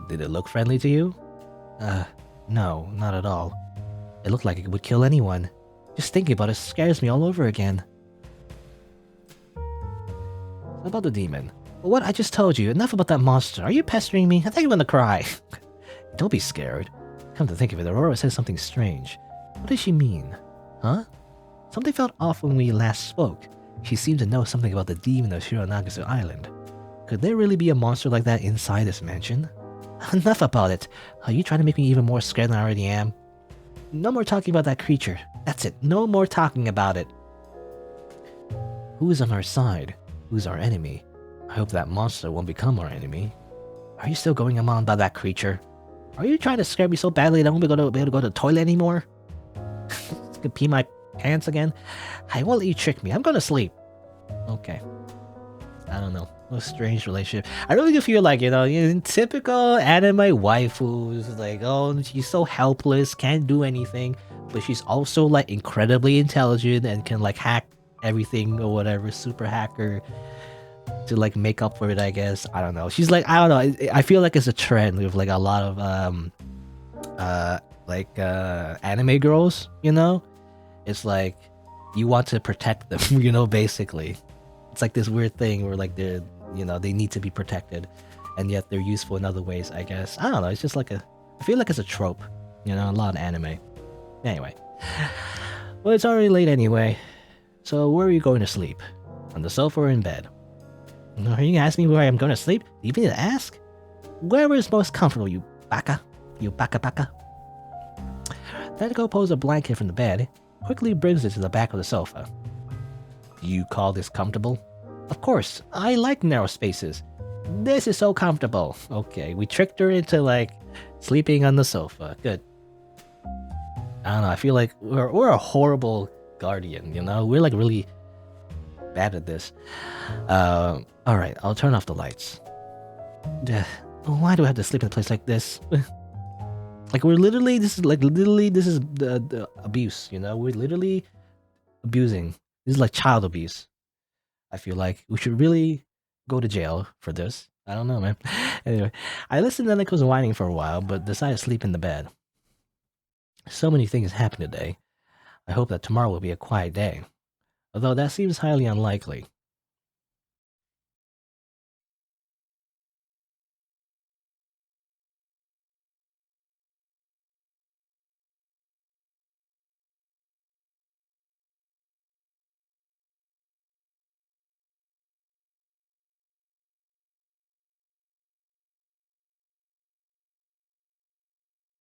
Did it look friendly to you? No, not at all. It looked like it would kill anyone. Just thinking about it scares me all over again. About the demon. What I just told you, enough about that monster. Are you pestering me? I think I'm gonna cry. Don't be scared. Come to think of it, Aurora says something strange. What does she mean? Huh? Something felt off when we last spoke. She seemed to know something about the demon of Shironagasu Island. Could there really be a monster like that inside this mansion? Enough about it. Are you trying to make me even more scared than I already am? No more talking about that creature. That's it. No more talking about it. Who is on our side? Who's our enemy? I hope that monster won't become our enemy. Are you still going on about that creature? Are you trying to scare me so badly that I won't be able to go to the toilet anymore? Gonna pee my pants again? I won't let you trick me. I'm gonna sleep. Okay. I don't know. What a strange relationship. I really do feel like, typical anime waifus, like, oh, she's so helpless, can't do anything, but she's also, like, incredibly intelligent and can, like, hack everything or whatever, super hacker, to, like, make up for it, I guess. I don't know. She's, like, I don't know. I feel like it's a trend with, like, a lot of, anime girls, It's like, you want to protect them, basically. It's like this weird thing where, like, they're, they need to be protected, and yet they're useful in other ways, I guess. I don't know, it's just like I feel like it's a trope, a lot of anime. Anyway. Well, it's already late anyway. So, where are you going to sleep? On the sofa or in bed? Are you gonna ask me where I'm going to sleep? Do you even need to ask? Wherever is most comfortable, you baka. You baka. Neneko pulls a blanket from the bed, quickly brings it to the back of the sofa. Do you call this comfortable? Of course, I like narrow spaces. This is so comfortable. Okay, we tricked her into, like, sleeping on the sofa. Good. I don't know, I feel like we're a horrible guardian, We're, like, really bad at this. Alright, I'll turn off the lights. Why do I have to sleep in a place like this? Like, this is the abuse, We're literally abusing. This is like child abuse. I feel like we should really go to jail for this. I don't know, man. Anyway, I listened to Neneko's whining for a while, but decided to sleep in the bed. So many things happened today. I hope that tomorrow will be a quiet day. Although that seems highly unlikely.